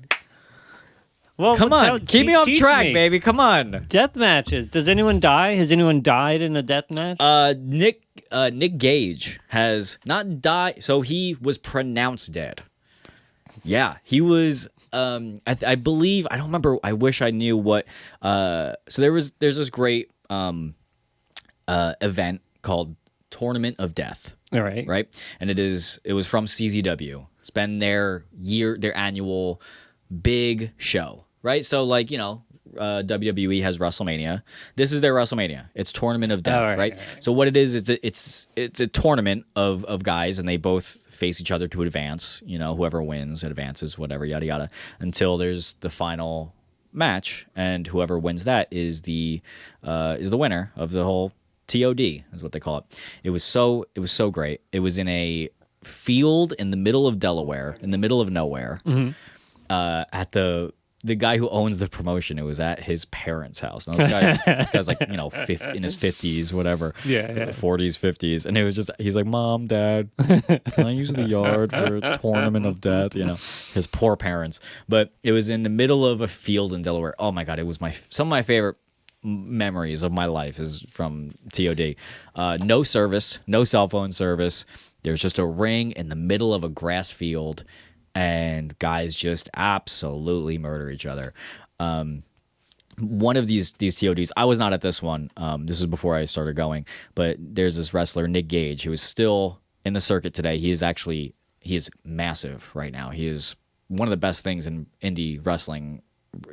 Well, Come on. Keep me off track, baby. Come on. Death matches. Does anyone die? Has anyone died in a death match? Nick Gage has not died, so he was pronounced dead. Yeah, he was. I believe, I don't remember. I wish I knew what. So there's this great event called Tournament of Death. All right. Right, and it was from CZW. It's been their annual big show. Right, so like WWE has WrestleMania. This is their WrestleMania. It's Tournament of Death, right? So what it is, it's a tournament of guys, and they both face each other to advance. Whoever wins advances, whatever, yada yada, until there's the final match, and whoever wins that is the winner of the whole TOD, is what they call it. It was so great. It was in a field in the middle of Delaware, in the middle of nowhere, at the guy who owns the promotion. It was at his parents' house. Now, this guy's like, 50, in his 50s, whatever. Yeah. 40s, 50s. And it was just, he's like, Mom, Dad, can I use the yard for a tournament of death? His poor parents. But it was in the middle of a field in Delaware. Oh my God, it was some of my favorite memories of my life is from TOD. No service, no cell phone service. There's just a ring in the middle of a grass field, and guys just absolutely murder each other. One of these TODs, I was not at this one. This was before I started going, but there's this wrestler, Nick Gage, who is still in the circuit today. He is massive right now. He is one of the best things in indie wrestling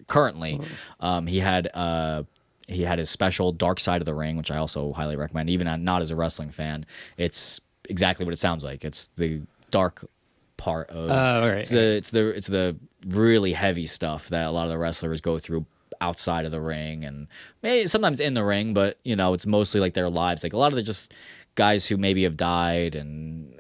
currently. He had his special Dark Side of the Ring, which I also highly recommend. Even not as a wrestling fan, it's exactly what it sounds like. It's the dark part of it's the really heavy stuff that a lot of the wrestlers go through outside of the ring, and maybe sometimes in the ring, but it's mostly like their lives. Like a lot of the just guys who maybe have died, and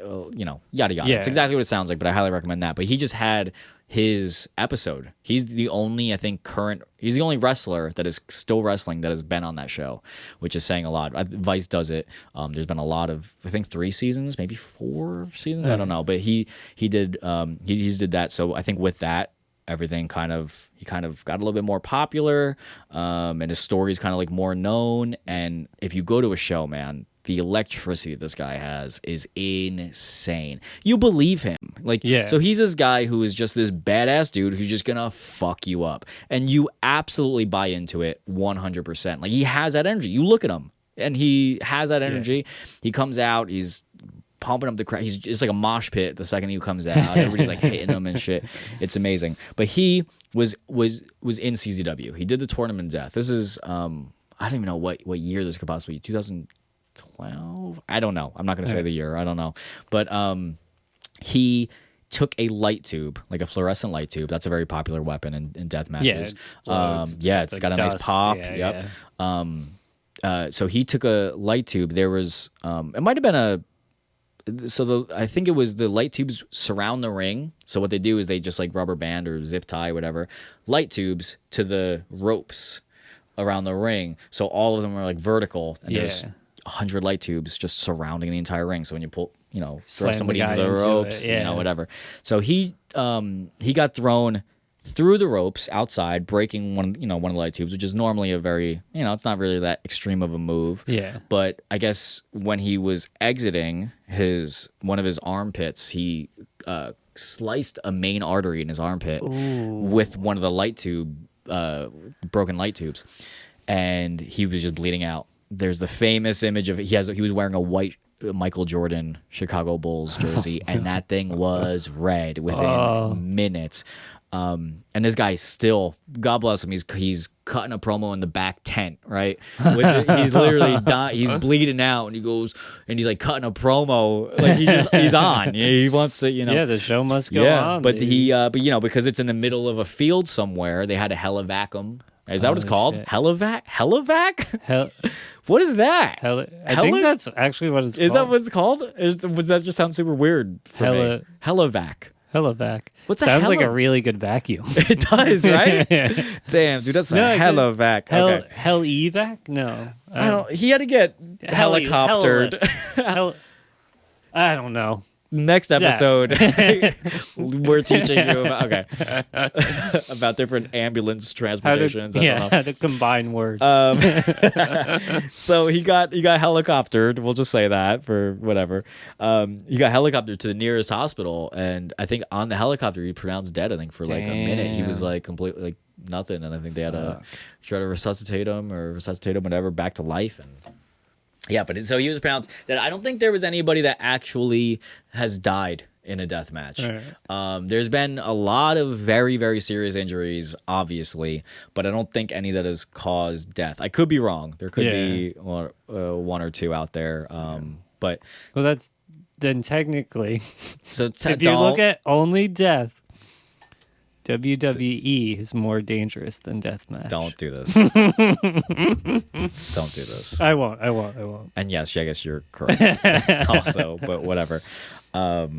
yada yada. It's exactly what it sounds like, but I highly recommend that. But he just had his episode. He's the only, I think, he's the only wrestler that is still wrestling that has been on that show, which is saying a lot. Vice does it. There's been a lot of, I think, 3 seasons, maybe 4 seasons. I don't know, but he did did that. So I think with that, everything he kind of got a little bit more popular, and his story's kind of like more known. And if you go to a show, man, the electricity this guy has is insane. You believe him. So he's this guy who is just this badass dude who's just gonna fuck you up. And you absolutely buy into it 100%. Like, he has that energy. You look at him, and he has that energy. Yeah. He comes out, he's pumping up the crowd. It's like a mosh pit the second he comes out. Everybody's like hitting him and shit. It's amazing. But he was in CZW. He did the Tournament of Death. This is, I don't even know what year this could possibly be. 2012? I don't know. I'm not going to say the year. I don't know. But he took a light tube, like a fluorescent light tube. That's a very popular weapon in death matches. It's got a nice pop. Yep. Yeah. So he took a light tube. There was, it might have been I think it was the light tubes surround the ring. So what they do is they just like rubber band or zip tie, whatever, light tubes to the ropes around the ring. So all of them are like vertical, and there's 100 light tubes just surrounding the entire ring. So when you pull, throw somebody into the ropes, whatever. So he got thrown through the ropes outside, breaking one of the light tubes, which is normally a very, it's not really that extreme of a move. Yeah. But I guess when he was exiting one of his armpits, he sliced a main artery in his armpit with one of the broken light tubes, and he was just bleeding out. There's the famous image of he was wearing a white Michael Jordan Chicago Bulls jersey, and that thing was red within minutes. And this guy still, God bless him, he's cutting a promo in the back tent, right? He's literally dying, he's bleeding out, and he goes and he's like cutting a promo, like he's on. He wants to, Yeah, the show must go on. But because it's in the middle of a field somewhere, they had to helivac him. Is that what it's called? Shit. Helivac? What is that? I think that's actually what it's called. Is that what it's called? Does that just sound super weird for me? Helivac. Helivac. What's Sounds like a really good vacuum. It does, right? Damn, dude, that's a helivac. Okay. Helivac? No. I don't. He had to get helicoptered. I don't know. Next episode, we're teaching you about different ambulance transportations. How to combine words. So he got helicoptered. We'll just say that for whatever. He got helicoptered to the nearest hospital, and I think on the helicopter he pronounced dead. I think for like a minute he was like completely like nothing, and I think they had to try to resuscitate him, whatever, back to life. And yeah, but so he was pronounced that. I don't think there was anybody that actually has died in a death match. Right. There's been a lot of very, very serious injuries, obviously, but I don't think any that has caused death. I could be wrong. There could be one or two out there. But that's then technically. So if you look at only death, WWE is more dangerous than deathmatch. Don't do this. Don't do this. I won't. And yes, I guess you're correct. Also, but whatever. So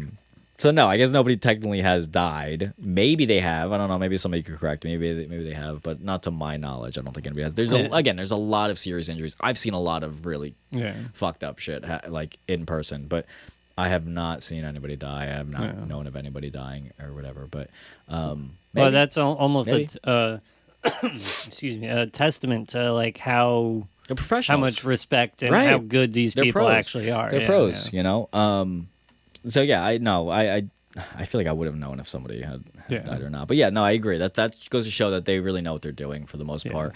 no, I guess nobody technically has died. Maybe they have. I don't know. Maybe somebody could correct me. Maybe they have, but not to my knowledge. I don't think anybody has. There's a lot of serious injuries. I've seen a lot of really fucked up shit like in person, but I have not seen anybody die. I have not known of anybody dying or whatever. But well, that's almost excuse me, a testament to like how much respect and how good these people actually are. They're pros, you know. So yeah, I feel like I would have known if somebody had died or not. But yeah, no, I agree. That goes to show that they really know what they're doing for the most part.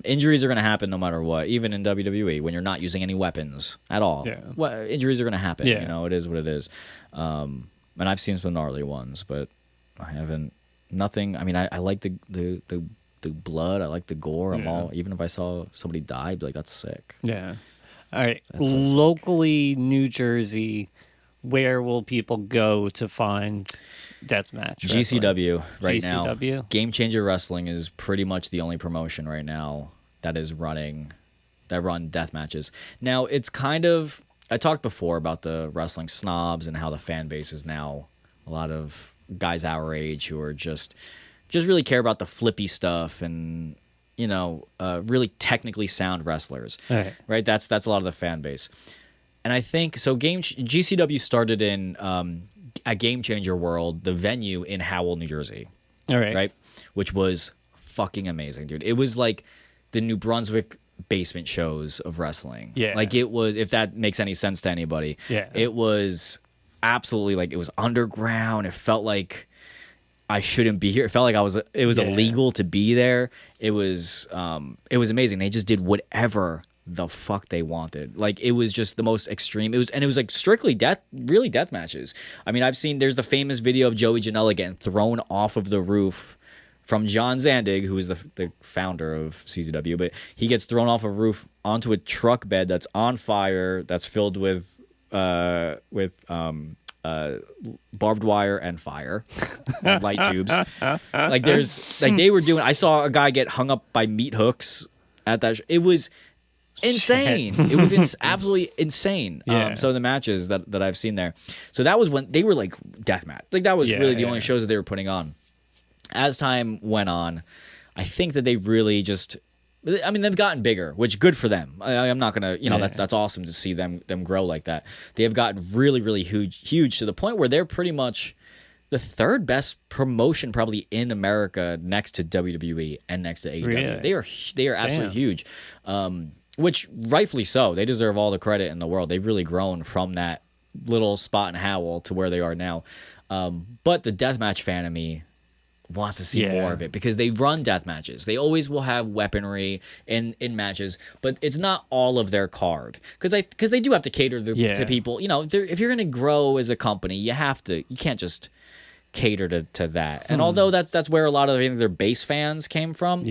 Injuries are going to happen no matter what, even in WWE when you're not using any weapons at all. Yeah. Injuries are going to happen. Yeah. You know, it is what it is. And I've seen some gnarly ones, but I haven't. Nothing. I mean, I like the blood. I like the gore. I'm all. Even if I saw somebody die, I'd be like, that's sick. Yeah. All right. Locally, New Jersey. Where will people go to find deathmatch? GCW right now. Game Changer Wrestling is pretty much the only promotion right now that run death matches. Now it's kind of, I talked before about the wrestling snobs and how the fan base is now a lot of guys our age who are just really care about the flippy stuff and really technically sound wrestlers. Right? That's a lot of the fan base. And I think so. GCW started in a Game Changer World, the venue in Howell, New Jersey. All right. Right, which was fucking amazing, dude. It was like the New Brunswick basement shows of wrestling. Yeah, like it was. If that makes any sense to anybody. Yeah, it was absolutely like it was underground. It felt like I shouldn't be here. It felt like it was illegal to be there. It was amazing. They just did whatever the fuck they wanted. Like it was just the most extreme. It was like strictly death matches. I mean, there's the famous video of Joey Janela getting thrown off of the roof from John Zandig, who is the founder of CZW, but he gets thrown off a roof onto a truck bed that's on fire, that's filled with barbed wire and fire and light tubes. Like they were doing. I saw a guy get hung up by meat hooks at that. It was insane. It was absolutely insane. So the matches that I've seen there. So that was when they were like deathmatch. Like that was really the only shows that they were putting on. As time went on, I think that they really just. I mean, they've gotten bigger, which good for them. I'm not gonna, that's awesome to see them grow like that. They have gotten really, really huge to the point where they're pretty much the third best promotion probably in America, next to WWE and next to AEW. Really? They are absolutely huge, which rightfully so. They deserve all the credit in the world. They've really grown from that little spot in Howell to where they are now. But the deathmatch fan of me wants to see more of it because they run death matches. They always will have weaponry in matches, but it's not all of their card because they do have to cater to people. You know, if you're going to grow as a company, you can't just cater to that. And although that's where a lot of their base fans came from.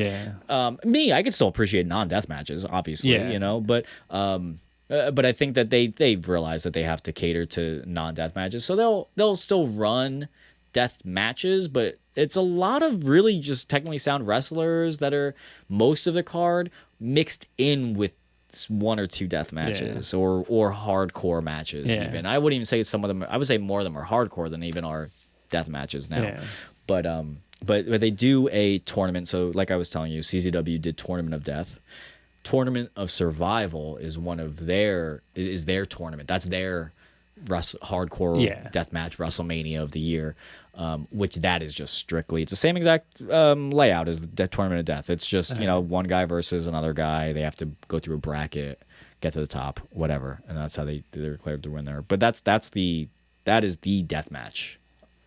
I could still appreciate non-death matches, obviously, you know, but I think that they realize that they have to cater to non-death matches, so they'll still run death matches, but it's a lot of really just technically sound wrestlers that are most of the card mixed in with one or two death matches or hardcore matches. Even I wouldn't even say some of them. I would say more of them are hardcore than even are death matches now. But they do a tournament. So like I was telling you, CZW did Tournament of Death. Tournament of Survival is their tournament. That's their hardcore deathmatch WrestleMania of the year, which that is just strictly. It's the same exact layout as the Tournament of Death. It's just one guy versus another guy. They have to go through a bracket, get to the top, whatever, and that's how they're declared the winner. But that is the deathmatch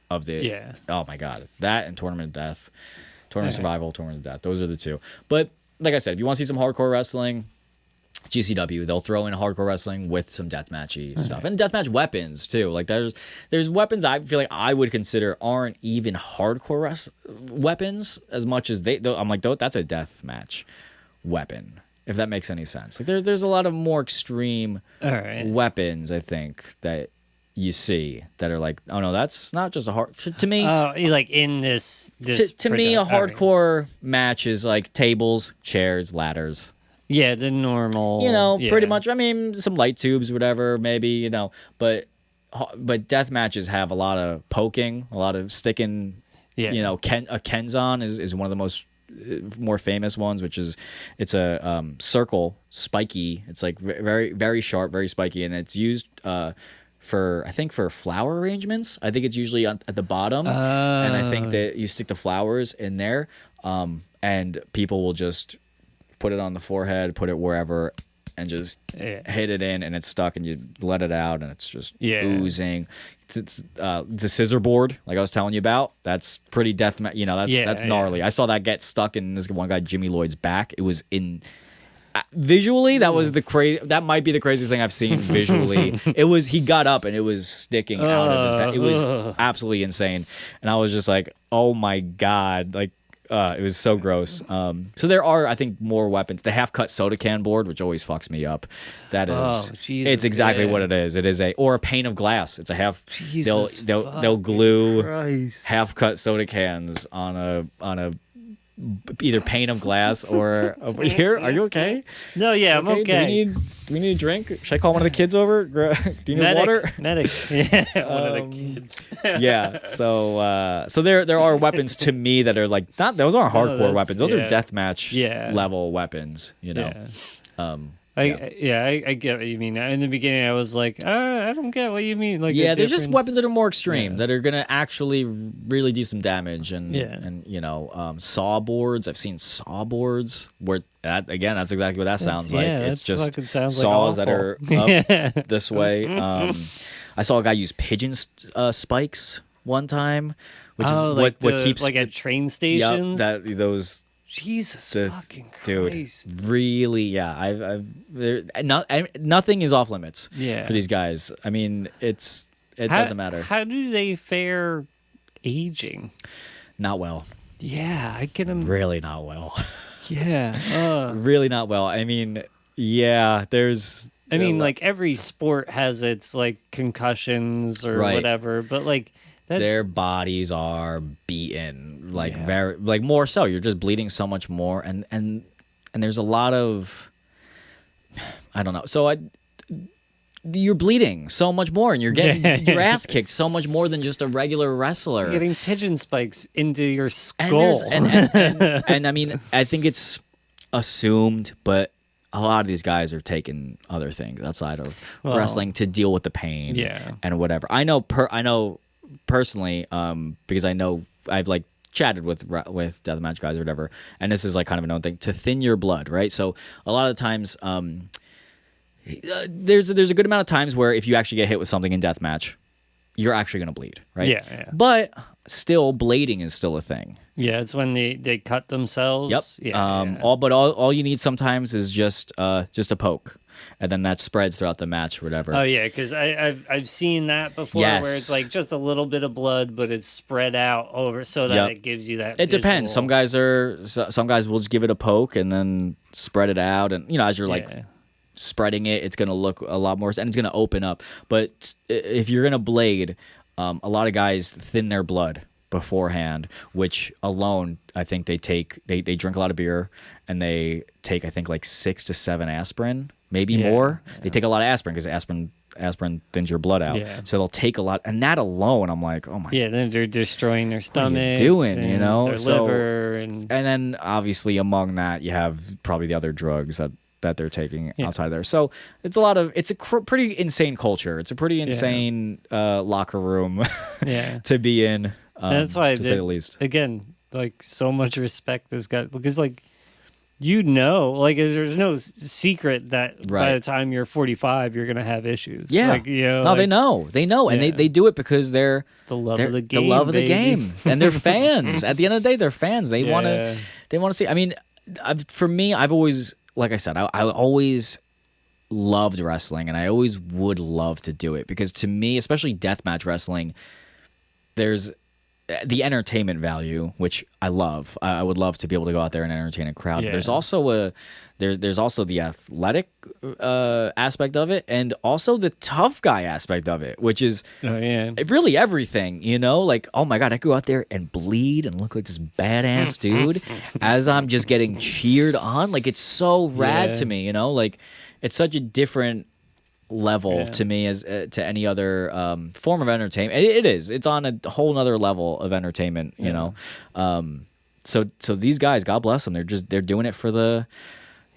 of the. Oh my god, that and Tournament of Death, Tournament of Survival, Tournament of Death. Those are the two. But like I said, if you want to see some hardcore wrestling, GCW, they'll throw in hardcore wrestling with some deathmatchy stuff and deathmatch weapons too. Like there's weapons I feel like I would consider aren't even hardcore weapons as much as I'm like, that's a deathmatch weapon, if that makes any sense. Like there's a lot of more extreme weapons I think that you see that are like, oh no, that's not just a hard to me. Like in this to me, a hardcore match is like tables, chairs, ladders. Yeah, the normal. You know, pretty much. I mean, some light tubes, whatever, maybe. You know, but death matches have a lot of poking, a lot of sticking. You know, a Kenzon is one of the most more famous ones, which is it's a circle, spiky. It's like very very sharp, very spiky, and it's used. I think for flower arrangements. I think it's usually at the bottom, and I think that you stick the flowers in there, and people will just put it on the forehead, put it wherever, and just hit it in, and it's stuck, and you let it out, and it's just oozing. The scissor board, like I was telling you about, that's pretty death. You know, that's gnarly. I saw that get stuck in this one guy Jimmy Lloyd's back. It was in. Visually, that was that might be the craziest thing I've seen visually. He got up and it was sticking out of his back. It was absolutely insane. And I was just like, oh my God. Like, it was so gross. So there are, I think, more weapons. The half-cut soda can board, which always fucks me up. That is, it's exactly what it is. It is a pane of glass. It's a half. They'll glue half-cut soda cans on a either pane of glass or over here. Are you okay? No, I'm okay. Do we need a drink? Should I call one of the kids over? Do you need water? Medic. Yeah, one of the kids. So there are weapons to me that are like those aren't hardcore weapons. Those are deathmatch level weapons. You know. I get what you mean. In the beginning, I was like, I don't get what you mean. Like, there's just weapons that are more extreme that are gonna actually really do some damage. And you know, saw boards. I've seen saw boards where that's exactly what that sounds like. It's just saws that are up this way. I saw a guy use pigeon spikes one time, which is what keeps like at train stations. Those. Jesus fucking Christ. Dude, really, nothing is off limits for these guys. I mean, it doesn't matter. How do they fare aging? Not well. Yeah, I can. Really not well. Yeah. Really not well. I mean, there's. I mean, like every sport has its like concussions or whatever, but like. Their bodies are beaten, like very, like more so. You're just bleeding so much more, and there's a lot of, I don't know. So you're bleeding so much more, and you're getting your ass kicked so much more than just a regular wrestler. You're getting pigeon spikes into your skull, and I mean, I think it's assumed, but a lot of these guys are taking other things outside of wrestling to deal with the pain, and whatever. I know personally, because I know I've like chatted with deathmatch guys or whatever, and this is like kind of a known thing to thin your blood, right? So a lot of the times, there's a good amount of times where if you actually get hit with something in deathmatch, you're actually going to bleed, right? Yeah, yeah. But still, blading is still a thing. Yeah, it's when they cut themselves. Yep. Yeah, All you need sometimes is just a poke, and then that spreads throughout the match or whatever. Oh yeah, because I've seen that before, where it's like just a little bit of blood, but it's spread out over so that it gives you that. It depends. Some guys will just give it a poke and then spread it out, and as you're like spreading it, it's gonna look a lot more, and it's gonna open up. But if you're gonna blade, a lot of guys thin their blood beforehand, which alone I think they drink a lot of beer, and they take I think like 6 to 7 aspirin, maybe more. Yeah. They take a lot of aspirin because aspirin thins your blood out. Yeah. So they'll take a lot, and that alone, I'm like, oh my. Yeah, then they're destroying their stomach. What are you doing, their liver, and then obviously among that you have probably the other drugs that they're taking outside there. So it's a pretty insane culture. It's a pretty insane locker room to be in. That's why, to say the least. Again, like so much respect this guy, because like there's no secret that by the time you're 45 you're gonna have issues. Yeah, they know, and they do it because they're the love of the game, and they're fans. At the end of the day, they're fans. They want to see. I mean, for me, I've always, like I said, I always loved wrestling, and I always would love to do it because to me, especially deathmatch wrestling, there's the entertainment value, which I love. I would love to be able to go out there and entertain a crowd. Yeah. There's also there's also the athletic aspect of it, and also the tough guy aspect of it, which is really everything. Like, oh my god, I go out there and bleed and look like this badass dude as I'm just getting cheered on. Like, it's so rad to me. Like, it's such a different level to me as to any other form of entertainment. It is. It's on a whole nother level of entertainment. So these guys, God bless them. They're doing it for the.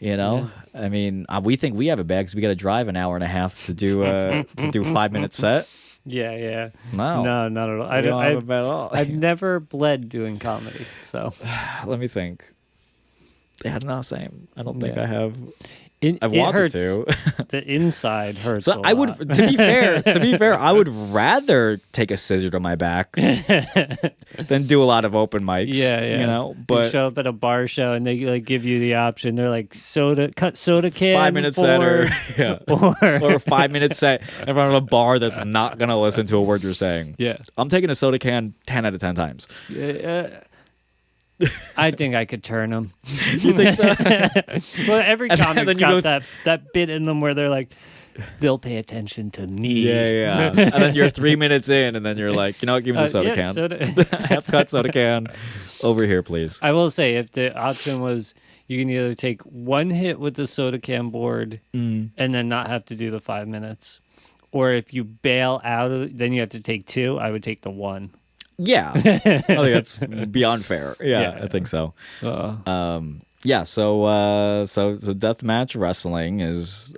I mean, we think we have it bad because we got to drive an hour and a half to do a 5-minute set. Yeah. No, not at all. I don't have it bad at all. I've never bled doing comedy, so let me think. Yeah, no, same. I don't think I have. I've wanted to. The inside hurts. So I would, to be fair, I would rather take a scissor to my back than do a lot of open mics. Yeah. But you show up at a bar show and they like give you the option. They're like cut soda can, 5-minute set, or a 5-minute set in front of a bar that's not gonna listen to a word you're saying. Yeah, I'm taking a soda can 10 out of 10 times. I think I could turn them. You think so? Well, every comic's got that bit in them where they're like, they'll pay attention to me. Yeah. And then you're 3 minutes in, and then you're like, you know what? Give me the soda can. Half-cut soda can. Over here, please. I will say, if the option was you can either take one hit with the soda can board and then not have to do the 5 minutes, or if you bail out of it, then you have to take 2, I would take the 1. Yeah, I think that's beyond fair. Yeah, I think so. So deathmatch wrestling is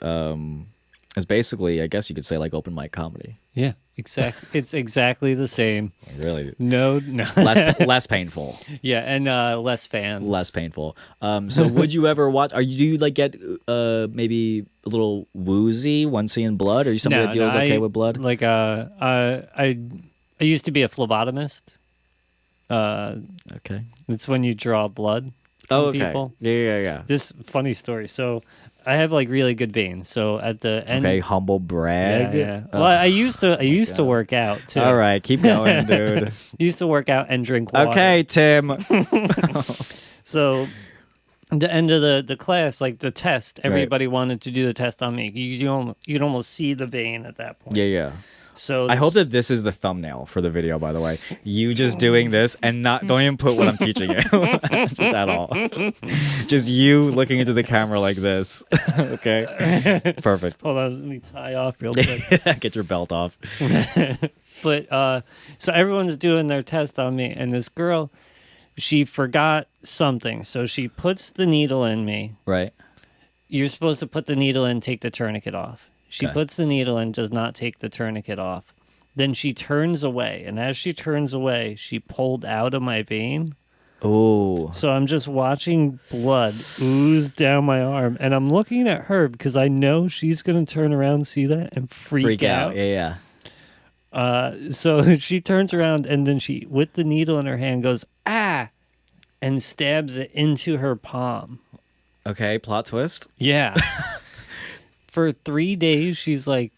basically, I guess you could say, like open mic comedy. Yeah, exactly. It's exactly the same. Really? No. less painful. Yeah, and less fans. Less painful. So would you ever watch? Do you like get maybe a little woozy when seeing blood? Are you somebody that deals okay with blood? Like I used to be a phlebotomist. Okay. It's when you draw blood from people. Yeah. This funny story. So I have like really good veins. So at the end. Okay, humble brag. Yeah. Well, I used to work out too. All right, keep going, dude. Used to work out and drink water. Okay, Tim. So at the end of the class, like the test, everybody wanted to do the test on me. You could almost see the vein at that point. Yeah. So I hope that this is the thumbnail for the video, by the way. You just doing this and don't even put what I'm teaching you. Just at all. Just you looking into the camera like this. Okay? Perfect. Hold on, let me tie off real quick. Get your belt off. But so everyone's doing their test on me, and this girl, she forgot something. So she puts the needle in me. Right. You're supposed to put the needle in, take the tourniquet off. She puts the needle in, does not take the tourniquet off. Then she turns away, and as she turns away, she pulled out of my vein. Oh. So I'm just watching blood ooze down my arm, and I'm looking at her because I know she's going to turn around, see that, and freak out. Yeah. So she turns around and then she, with the needle in her hand, goes, ah, and stabs it into her palm. Okay, plot twist. Yeah. For 3 days, she's like,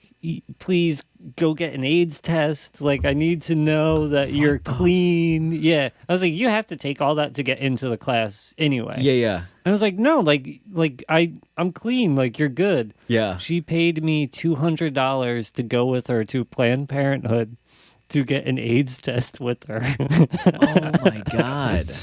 please go get an AIDS test. Like, I need to know that you're clean. Yeah. I was like, you have to take all that to get into the class anyway. Yeah. And I was like, no, I'm clean. Like, you're good. Yeah. She paid me $200 to go with her to Planned Parenthood to get an AIDS test with her. Oh my God.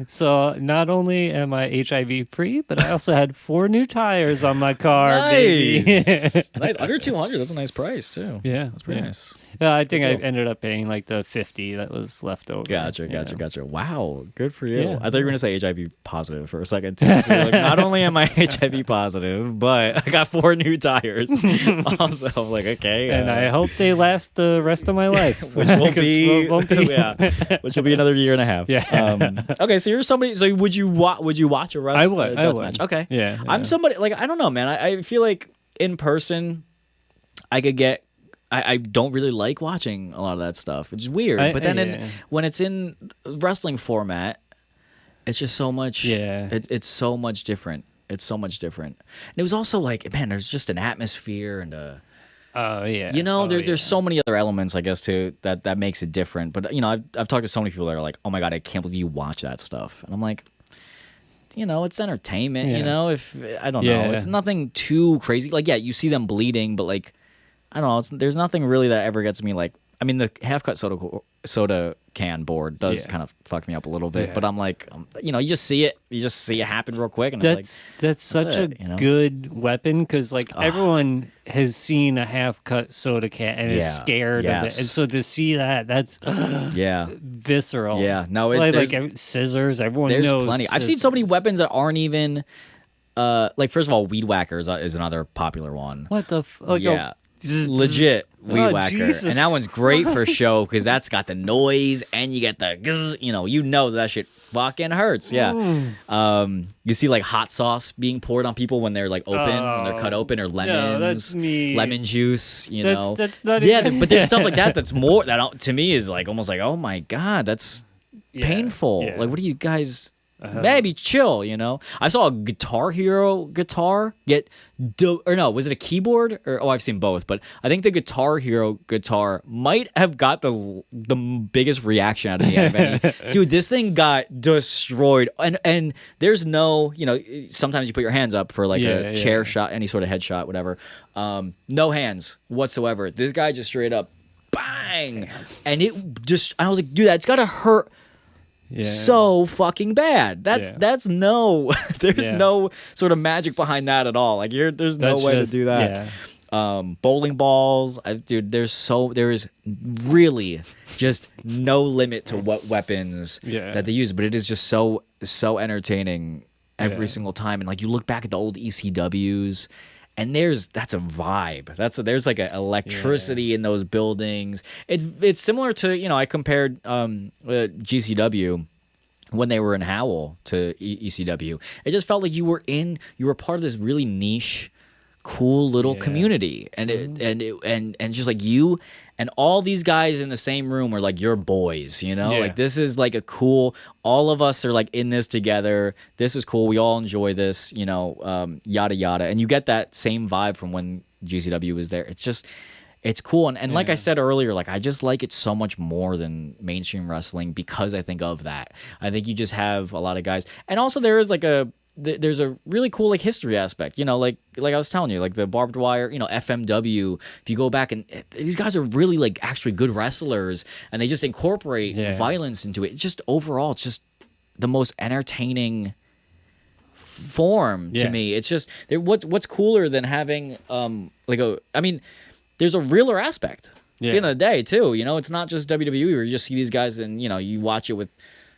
So not only am I HIV free, but I also had 4 new tires on my car, baby. Nice. Under 200. That's a nice price too. Yeah, That's pretty nice. I think I ended up paying like the 50 that was left over. Gotcha. Wow, good for you. Yeah. I thought you were gonna say HIV positive for a second too. So like, not only am I HIV positive, but I got 4 new tires. Also, I'm like, okay, And I hope they last the rest of my life, which won't be, won't be. yeah, which will be another year and a half. Yeah. Okay, so you're somebody. So would you watch a wrestling? I would. Match? Okay. Yeah. I'm somebody like I don't know, man. I feel like in person, I could get. I don't really like watching a lot of that stuff. It's weird, but then when it's in wrestling format, it's just so much. Yeah. It's so much different. It's so much different. And it was also like, man, there's just an atmosphere and a. Oh yeah. There's so many other elements, I guess, too, that makes it different. But I've talked to so many people that are like, "Oh my God, I can't believe you watch that stuff," and I'm like, it's entertainment. Yeah. If I don't know, it's nothing too crazy. Like, yeah, you see them bleeding, but like, I don't know. There's nothing really that ever gets me like. I mean, the half-cut soda can board does kind of fuck me up a little bit, but I'm like, you just see it. You just see it happen real quick, and that's such a good weapon because like everyone has seen a half-cut soda can and is scared of it, and so to see that's visceral. Yeah, no, like scissors. Everyone there's knows plenty. scissors. I've seen so many weapons that aren't even like. First of all, weed whackers is another popular one. What the? Legit weed whacker, Jesus. and that one's great for show because that's got the noise and you get the that shit fucking hurts. You see like hot sauce being poured on people when they're like open, when they're cut open, or lemons, that's me. lemon juice. That's not even... but there's stuff like that's more that to me is like almost like, oh my God, that's painful. Like, what are you guys? Maybe chill, I saw a Guitar Hero guitar was it a keyboard? I've seen both, but I think the Guitar Hero guitar might have got the biggest reaction out of the anime. Dude, this thing got destroyed. And there's no, sometimes you put your hands up for like a chair shot, any sort of headshot, whatever. No hands whatsoever. This guy just straight up bang. And I was like, dude, that's gotta hurt. So fucking bad. That's no. There's no sort of magic behind that at all. Like there's no way to do that. Bowling balls, dude. There is really just no limit to what weapons that they use. But it is just so entertaining every single time. And like you look back at the old ECWs. And that's a vibe. There's like an electricity in those buildings. It's similar to I compared GCW when they were in Howell to ECW. It just felt like you were part of this really niche, cool little community, and and just like you and all these guys in the same room are like your boys, like this is like a cool, all of us are like in this together. This is cool. We all enjoy this, yada yada. And you get that same vibe from when GCW was there. It's cool. And like I said earlier, like I just like it so much more than mainstream wrestling because I think of that. I think you just have a lot of guys. And also there is like there's a really cool like history aspect, like I was telling you, like the barbed wire, FMW. If you go back and these guys are really like actually good wrestlers, and they just incorporate violence into it. It's just overall, it's just the most entertaining form to me. It's just what's cooler than having there's a realer aspect. At the end of the day, too, it's not just WWE where you just see these guys and you watch it with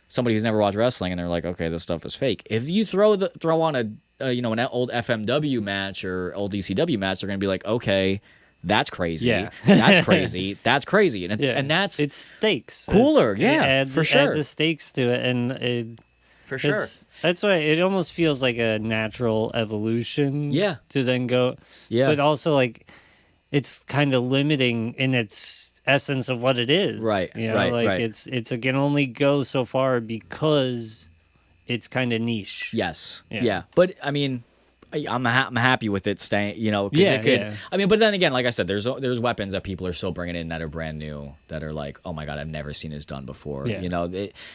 somebody who's never watched wrestling, and they're like, okay, this stuff is fake. If you throw on an old FMW match or old ECW match, they're gonna be like, okay, that's crazy. That's crazy. That's crazy, and it's stakes. Cooler, For sure. Add the stakes to it, and for sure. That's why it almost feels like a natural evolution. To then go. Yeah. But also like, it's kind of limiting in its essence of what it is. Right, You know, right, like right. it can only go so far because it's kind of niche. Yes. Yeah. Yeah. But I mean, I'm happy with it staying, you know, because Yeah, it could. yeah. I mean, but then again, like I said, there's weapons that people are still bringing in that are brand new, that are like, oh my god, I've never seen this done before. Yeah. You know,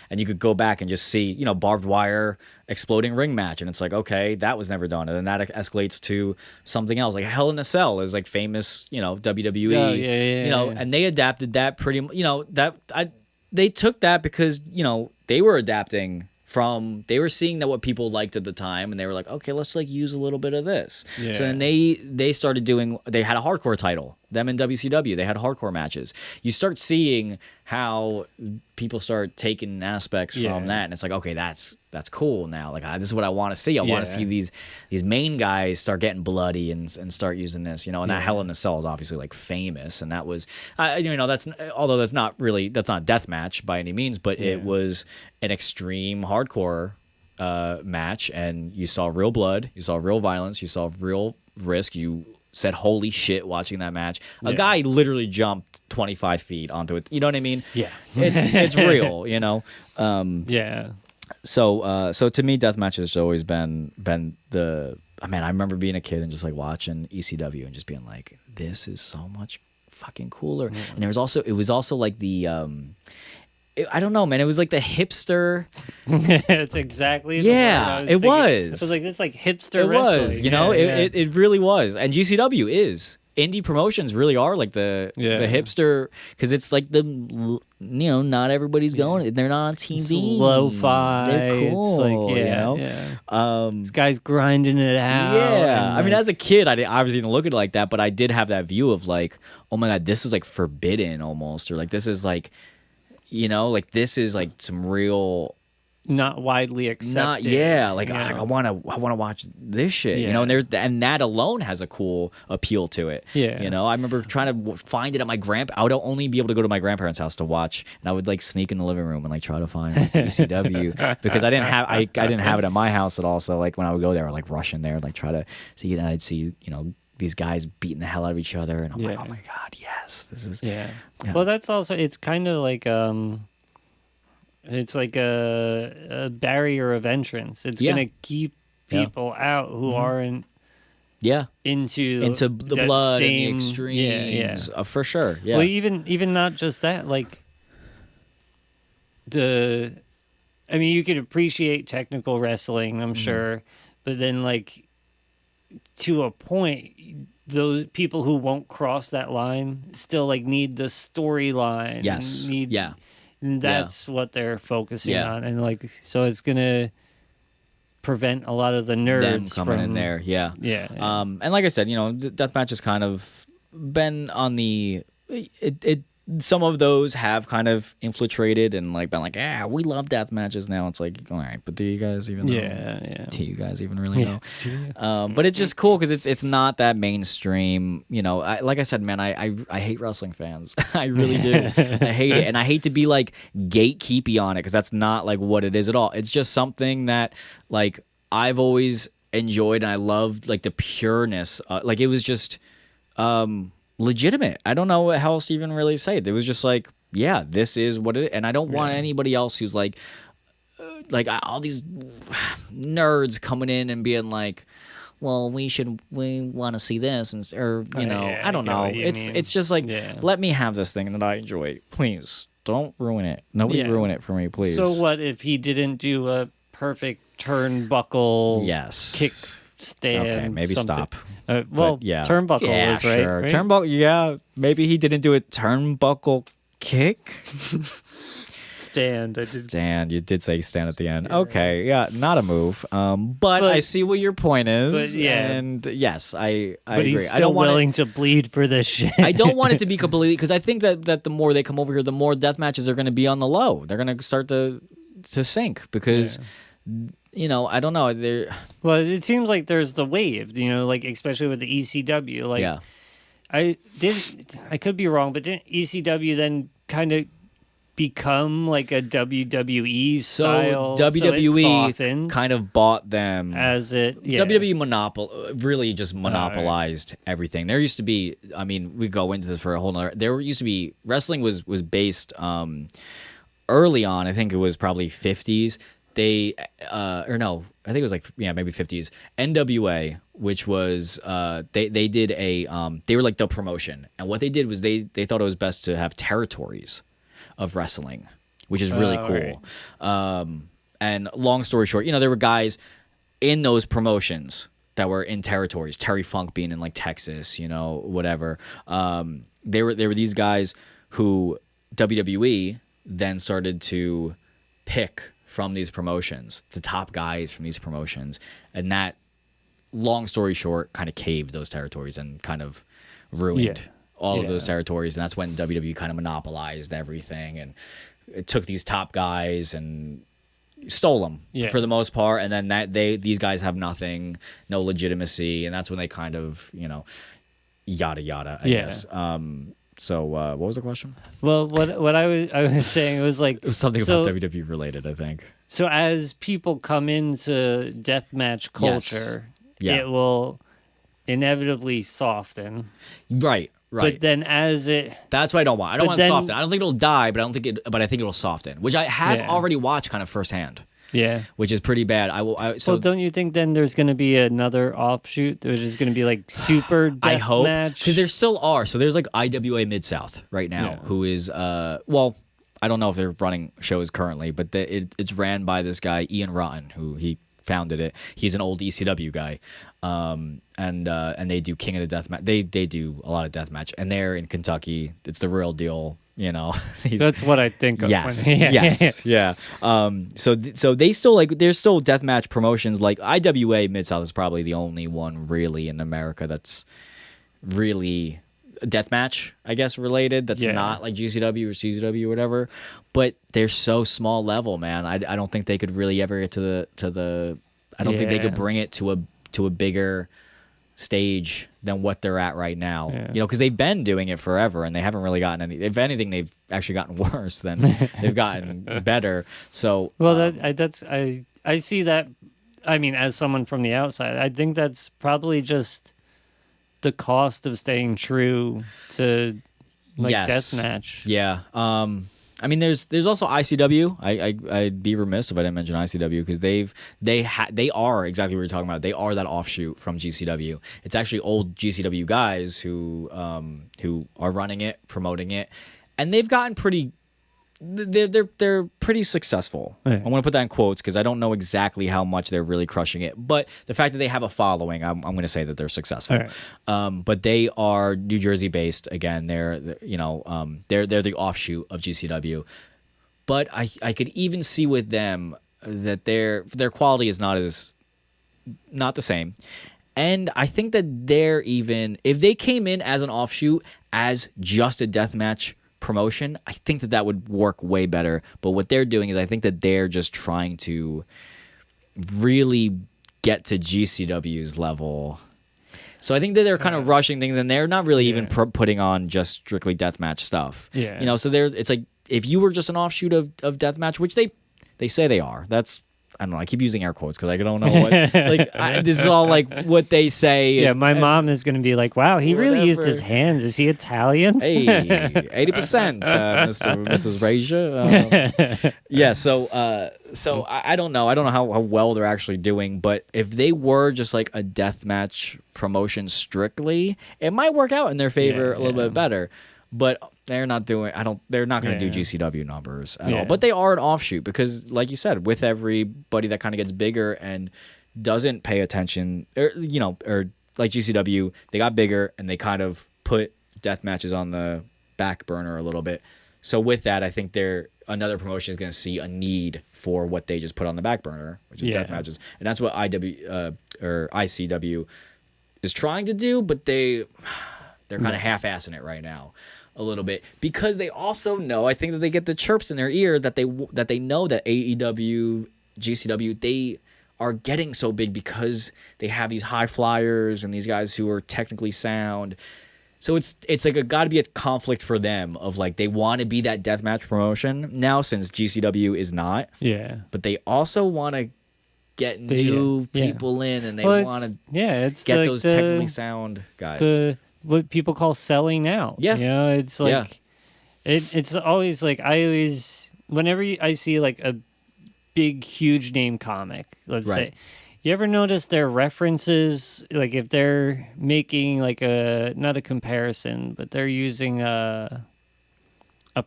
and you could go back and just see, you know, barbed wire exploding ring match, and it's like, okay, that was never done, and then that escalates to something else. Like Hell in a Cell is like famous, you know, WWE. Oh, yeah, you know, yeah. and they adapted that pretty. You know, they took that because, you know, they were adapting from, they were seeing that what people liked at the time, and they were like, okay, let's like use a little bit of this. Yeah. So then they started doing, they had a hardcore title, them in WCW, they had hardcore matches. You start seeing how people start taking aspects from that, and it's like, okay, that's cool now. Like, this is what I want to see. I want to see these main guys start getting bloody and start using this, you know. And that Hell in a Cell is obviously like famous, and that was, you know, that's, although that's not deathmatch by any means, but it was an extreme hardcore match, and you saw real blood, you saw real violence, you saw real risk. You said holy shit watching that match. A guy literally jumped 25 feet onto it, you know what I mean? Yeah. It's real, you know. Yeah. So to me, deathmatch has always been the. I mean, I remember being a kid and just like watching ECW and just being like, this is so much fucking cooler. And it was also like the. I don't know, man. It was like the hipster. It's exactly. Yeah, it was. It was like this, like hipster. It wrestling. was, you know, it really was. And GCW is. Indie promotions really are like the hipster, because it's like the, you know, not everybody's going. They're not on TV. It's lo-fi. They're cool. It's like, you know? This guy's grinding it out. Yeah, I mean, as a kid, I obviously didn't look at it like that, but I did have that view of like, oh my god, this is like forbidden almost, or like this is like, you know, like this is like some real. Not widely accepted. Like I want to watch this shit, you know, and that alone has a cool appeal to it. Yeah, you know, I remember trying to find it at my I would only be able to go to my grandparents' house to watch, and I would like sneak in the living room and like try to find like, ECW because I didn't have it at my house at all. So like when I would go there, I would like rush in there and like try to see it, and I'd see, you know, these guys beating the hell out of each other, and I'm like, oh my god, yes, this is Well, that's also, it's kind of like it's like a barrier of entrance. It's gonna keep people out who aren't into the blood and the same, extremes, for sure. Yeah. Well, even not just that, like I mean, you could appreciate technical wrestling, I'm sure, but then like to a point, those people who won't cross that line still like need the storyline. Yes. And that's what they're focusing on, and like, so it's gonna prevent a lot of the nerds them coming from in there. Yeah. And like I said, you know, deathmatch has kind of been on the it. Some of those have kind of infiltrated and like been like, we love death matches now. It's like, all right, but do you guys even know? Do you guys even really know? But it's just cool because it's not that mainstream. You know, like I said, man, I hate wrestling fans. I really do. I hate it, and I hate to be like gatekeepy on it because that's not like what it is at all. It's just something that like I've always enjoyed, and I loved like the pureness. Like it was just. Legitimate. I don't know how else to even really say it. It was just like, yeah, this is what it is. And I don't want anybody else who's like all these nerds coming in and being like, well, we want to see this, and or you know, I don't know. It's just like, let me have this thing that I enjoy. Please don't ruin it. Nobody ruin it for me, please. So what if he didn't do a perfect turnbuckle kick stand? Okay, maybe stop. Turnbuckle is right. Sure. Right? Turnbuckle, maybe he didn't do a turnbuckle kick. Stand. You did say stand at the end. Yeah. Okay, not a move. But I see what your point is. And yes, I agree. He's still willing to bleed for this shit. I don't want it to be completely, because I think that the more they come over here, the more death matches are going to be on the low. They're going to start to sink because. You know, I don't know. Well, it seems like there's the wave, you know, like especially with the ECW. Like, I could be wrong, but didn't ECW then kind of become like a WWE So style. WWE kind of bought them as it. Yeah. WWE really just monopolized everything. There used to be, I mean, we go into this for a whole nother. There used to be wrestling was based early on. I think it was probably 50s. They or no, I think it was like maybe 50s. NWA, which was they did a they were like the promotion, and what they did was they thought it was best to have territories of wrestling, which is really cool. Right. And long story short, there were guys in those promotions that were in territories. Terry Funk being in like Texas, whatever. There were these guys who WWE then started to pick from these promotions, the top guys from these promotions, and that, long story short, kind of caved those territories and kind of ruined all of those territories, and that's when WWE kind of monopolized everything, and it took these top guys and stole them for the most part, and then these guys have nothing, no legitimacy, and that's when they kind of yada yada, I guess. So what was the question? Well, what I was saying, it was like it was something about WWE related, I think. So as people come into deathmatch culture, it will inevitably soften. Right. But then that's what I don't want. I don't want it to soften. I don't think it'll die, but I think it'll soften, which I have already watched kind of firsthand. Yeah, which is pretty bad. So don't you think then there's going to be another offshoot? There's just going to be like super death I hope match? Because there still are. So there's like IWA Mid South right now, who is well, I don't know if they're running shows currently, but it's ran by this guy Ian Rotten, who he founded it. He's an old ECW guy, and they do King of the Deathmatch. They do a lot of deathmatch, and they're in Kentucky. It's the real deal. That's what I think of. Yes, yeah. So they still there's still deathmatch promotions. Like IWA Mid South is probably the only one really in America that's really deathmatch, I guess, related. That's not like GCW or CZW or whatever. But they're so small level, man. I don't think they could really ever get to the. I don't think they could bring it to a bigger stage than what they're at right now, because they've been doing it forever and they haven't really gotten any. If anything, they've actually gotten worse than they've gotten better. So I see that. I mean, as someone from the outside, I think that's probably just the cost of staying true to deathmatch. Yeah. I mean, there's also ICW. I'd be remiss if I didn't mention ICW because they are exactly what you're talking about. They are that offshoot from GCW. It's actually old GCW guys who are running it, promoting it, and they've gotten pretty. They're pretty successful. Yeah. I want to put that in quotes because I don't know exactly how much they're really crushing it, but the fact that they have a following, I'm going to say that they're successful. Right. But they are New Jersey based. Again, they're the offshoot of GCW. But I could even see with them that their quality is not the same. And I think that they're even if they came in as an offshoot as just a deathmatch promotion, I think that would work way better. But what they're doing is I think that they're just trying to really get to GCW's level. So I think that they're kind of rushing things, and they're not really even putting on just strictly deathmatch stuff. Yeah, so it's like if you were just an offshoot of deathmatch, which they say they are. That's I don't know. I keep using air quotes because I don't know what. This is all like what they say. Yeah, my mom is going to be like, "Wow, he really used his hands. Is he Italian?" Hey, 80%, Mr. Mrs. Raja. Yeah. So I don't know. I don't know how well they're actually doing. But if they were just like a deathmatch promotion strictly, it might work out in their favor a little bit better. But they're not doing. They're not going to do GCW numbers at all. But they are an offshoot because, like you said, with everybody that kind of gets bigger and doesn't pay attention, or like GCW, they got bigger and they kind of put death matches on the back burner a little bit. So with that, I think another promotion is going to see a need for what they just put on the back burner, which is death matches, and that's what ICW is trying to do. But they're kind of half-assing it right now. A little bit because they also know I think that they get the chirps in their ear that they know that AEW, GCW, they are getting so big because they have these high flyers and these guys who are technically sound. So it's like got to be a conflict for them of like they want to be that deathmatch promotion now since GCW is not. Yeah. But they also want to get new people in, and they want to it's get like those technically sound guys. What people call selling out. Yeah. You know, it's like it's always like whenever I see like a big huge name comic, let's say, you ever notice their references, like if they're making like not a comparison, but they're using a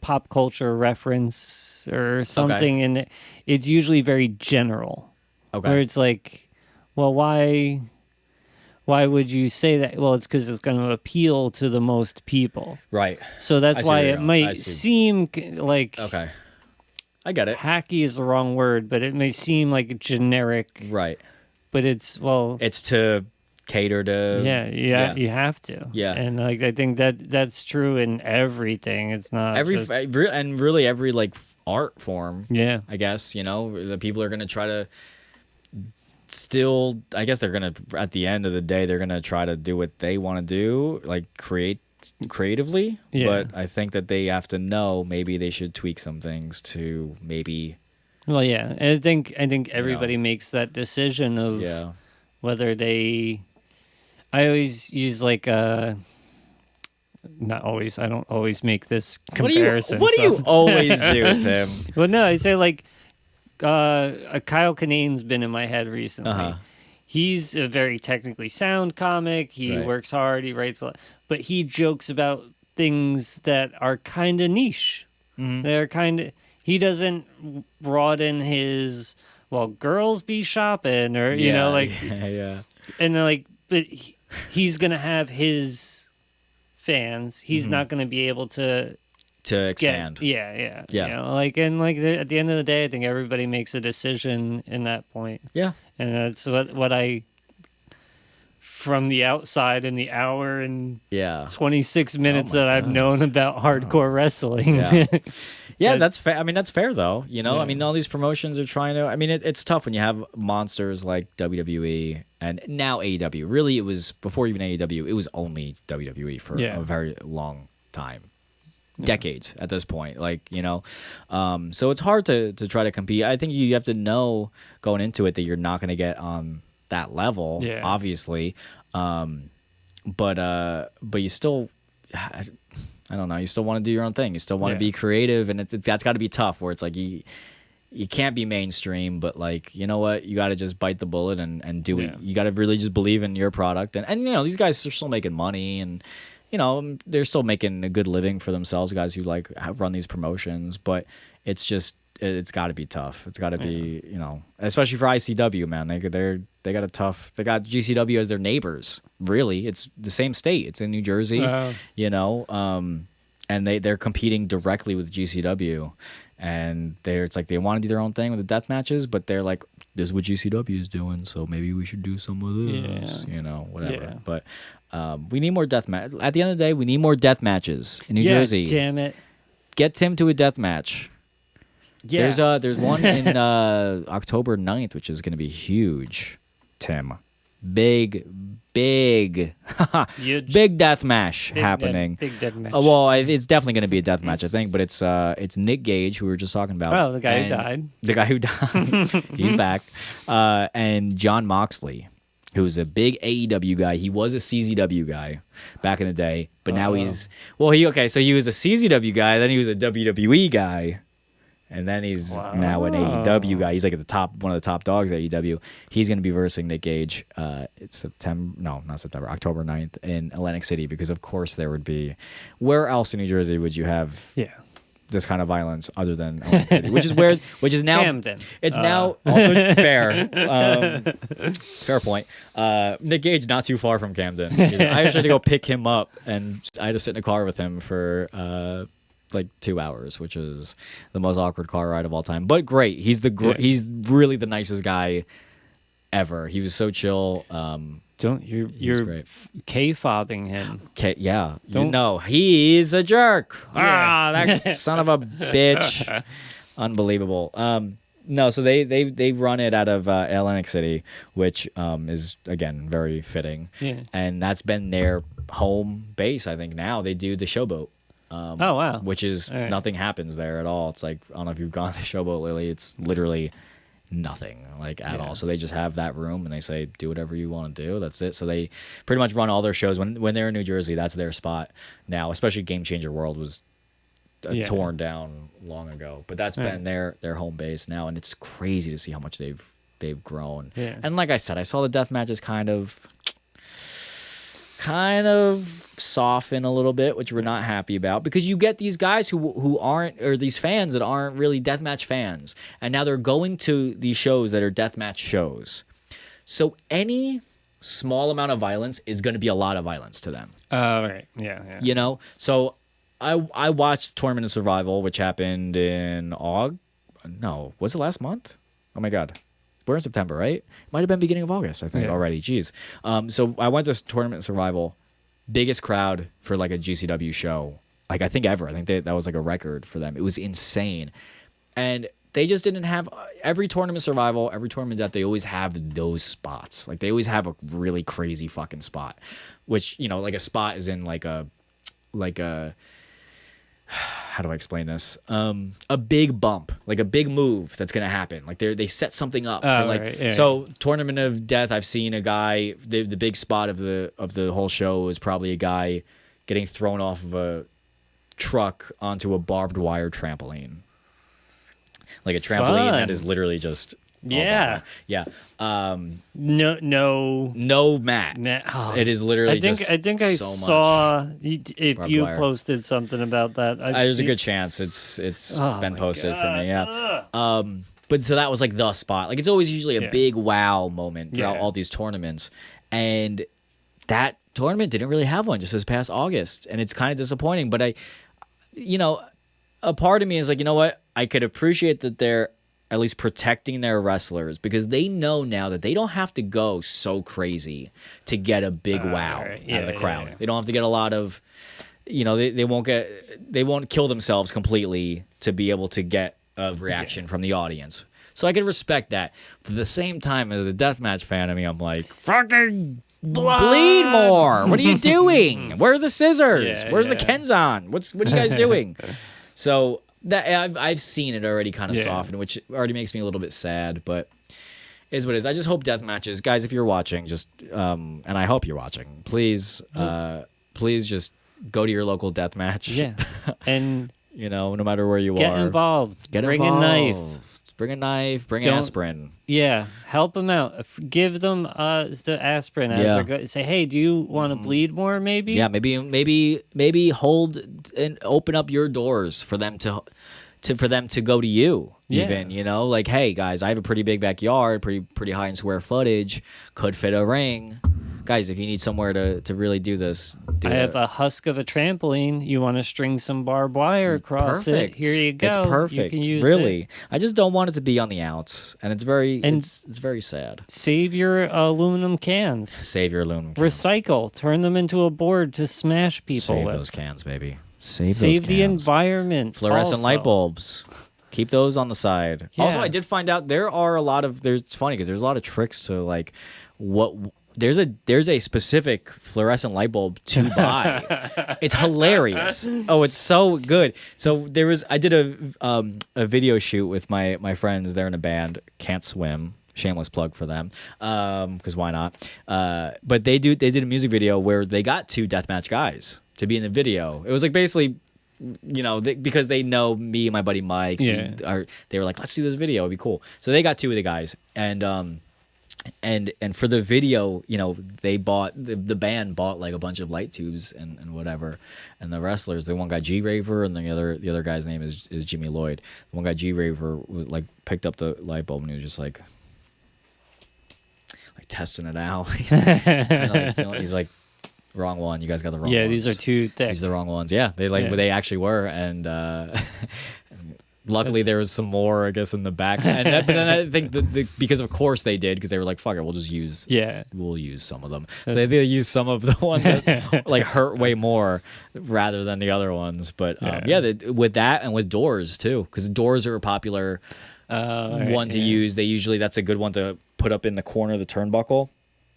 pop culture reference or something, and it's usually very general. Where it's like, well, why would you say that? Well, it's because it's going to appeal to the most people. Right. So that's why it might seem like... Okay. I get it. Hacky is the wrong word, but it may seem like generic. Right. But it's, well... It's to cater to... Yeah, you have to. Yeah. And like I think that's true in everything. It's not and really every like art form. Yeah. I guess, you know, the people are going to try to... Still, I guess they're gonna. At the end of the day, they're gonna try to do what they want to do, like create creatively. Yeah. But I think that they have to know maybe they should tweak some things to maybe. Well, yeah, I think everybody makes that decision of whether they. I always use like not always. I don't always make this comparison. What do you always do, Tim? Well, no, I say like. Kyle Kinane's been in my head recently. He's a very technically sound comic. He works hard. He writes a lot, but he jokes about things that are kind of niche. They're kind of. He doesn't broaden his girls be shopping or you know like and like, but he's gonna have his fans. He's not gonna be able to expand. You know, like and like at the end of the day, I think everybody makes a decision in that point. Yeah, and that's what I from the outside in the hour and 26 minutes that I've known about hardcore wrestling. Yeah, that's fair. I mean, that's fair though. You know, I mean, all these promotions are trying to. I mean, it's tough when you have monsters like WWE and now AEW. Really, it was before even AEW. It was only WWE for a very long time. Decades at this point, like, you know, so it's hard to try to compete. I think you have to know going into it that you're not going to get on that level, obviously, but you still, I don't know, you still want to do your own thing. You still want to be creative, and that's got to be tough. Where it's like you can't be mainstream, but like, you know what, you got to just bite the bullet and do it. You got to really just believe in your product, and you know, these guys are still making money and. You know, they're still making a good living for themselves, guys who like run these promotions, but it's got to be tough. It's got to be, you know, especially for ICW, man. They got they got GCW as their neighbors. Really, it's the same state. It's in New Jersey, you know, and they're competing directly with GCW, and it's like they want to do their own thing with the death matches, but they're like, this is what GCW is doing, so maybe we should do some of this, you know, whatever. But we need more death match. At the end of the day, we need more death matches in New Jersey. Damn it! Get Tim to a death match. Yeah. There's one in October 9th, which is going to be huge. Tim, big death match happening. Big death match. Well, it's definitely going to be a death match, I think. But it's Nick Gage, who we were just talking about. Oh, the guy who died. The guy who died. He's back. And John Moxley, who's a big AEW guy. He was a CZW guy back in the day, but now he's so he was a CZW guy, then he was a WWE guy. And then he's now an AEW guy. He's like one of the top dogs at AEW. He's going to be versing Nick Gage. It's October 9th in Atlantic City, because of course there would be. Where else in New Jersey would you have this kind of violence other than Atlantic City? Which is now Camden. It's now also fair. Fair point. Nick Gage not too far from Camden. I actually had to go pick him up, and I had to sit in a car with him for like 2 hours, which is the most awkward car ride of all time. But great. He's he's really the nicest guy ever. He was so chill. You're K-fobbing him. He's a jerk. That son of a bitch. Unbelievable. No, so they run it out of Atlantic City, which is again very fitting. Yeah. And that's been their home base. I think now they do the Showboat. Oh wow. Which is All right. nothing happens there at all. It's like I don't know if you've gone to the Showboat lately. It's literally nothing like at all. So they just have that room and they say do whatever you want to do. That's it. So they pretty much run all their shows when they're in New Jersey. That's their spot now. Especially Game Changer World was torn down long ago, but that's been their home base now, and it's crazy to see how much they've grown. Yeah. And like I said, I saw the death matches kind of soften a little bit, which we're not happy about, because you get these guys who aren't, or these fans that aren't really deathmatch fans, and now they're going to these shows that are deathmatch shows. So any small amount of violence is going to be a lot of violence to them. Right. Yeah. You know? So I watched Tournament of Survival, which happened in was it last month? Oh my God. We're in September, right? Might have been beginning of August, I think, already. Jeez. So I went to Tournament of Survival, biggest crowd for like a GCW show, like I think ever. I think that was like a record for them. It was insane. And they just didn't have every Tournament Survival, every tournament that they always have those spots. Like they always have a really crazy fucking spot, which, you know, like a spot is in like a how do I explain this? A big bump, like a big move that's gonna happen. Like they set something up. So Tournament of Death, I've seen a guy. The big spot of the whole show is probably a guy getting thrown off of a truck onto a barbed wire trampoline, like a trampoline that is literally just. Yeah. No mat. It is literally. I think I saw if you posted something about that. There's a good chance it's been posted for me. Yeah. But so that was like the spot. Like it's always usually a big wow moment throughout all these tournaments, and that tournament didn't really have one just this past August, and it's kind of disappointing. But a part of me is like, you know what? I could appreciate that they're at least protecting their wrestlers, because they know now that they don't have to go so crazy to get a big wow out of the crowd. They don't have to get a lot of, they won't kill themselves completely to be able to get a reaction from the audience. So I can respect that. But at the same time, as a deathmatch fan of me, I'm like, fucking bleed more. What are you doing? Where are the scissors? Where's the Kenzan? What are you guys doing? So that I've seen it already kind of soften, which already makes me a little bit sad, but is what it is. I just hope death matches, guys. If you're watching, just and I hope you're watching, please just go to your local death match. Yeah, and no matter where you get are, involved. Bring a knife. Bring a knife. Bring aspirin. Yeah, help them out. Give them the aspirin as they're say, hey, do you want to bleed more? Maybe. Yeah, maybe hold and open up your doors for them to go to you. Even like, hey guys, I have a pretty big backyard, pretty high in square footage, could fit a ring. Guys, if you need somewhere to really do this, I have a husk of a trampoline. You want to string some barbed wire across it? Here you go. It's perfect. You can use it. I just don't want it to be on the outs, and it's very sad. Save your aluminum cans. Recycle. Turn them into a board to smash people Save with. those cans, baby. Save the environment. Fluorescent light bulbs. Keep those on the side. Yeah. Also, I did find out there are a lot of. It's funny because there's a lot of tricks to like what. There's a specific fluorescent light bulb to buy. It's hilarious. Oh, it's so good. So I did a video shoot with my friends. They're in a band, Can't Swim. Shameless plug for them, because why not? But they did a music video where they got 2 deathmatch guys to be in the video. It was like basically, because they know me and my buddy Mike. They were like, let's do this video. It'd be cool. So they got 2 of the guys, and for the video, they bought the band bought like a bunch of light tubes and whatever, and the wrestlers, the one guy G Raver and the other guy's name is Jimmy Lloyd. The one guy G Raver like picked up the light bulb and he was just like testing it out. He's like, wrong one. You guys got the wrong ones. Yeah, these are too thick. These are the wrong ones. Yeah, they actually were, and luckily there was some more, I guess, in the back. But then I think because of course they did, because they were like, fuck it, we'll just use some of them. So they used some of the ones that like hurt way more rather than the other ones. But with that and with doors too, because doors are a popular one to use. That's a good one to put up in the corner of the turnbuckle.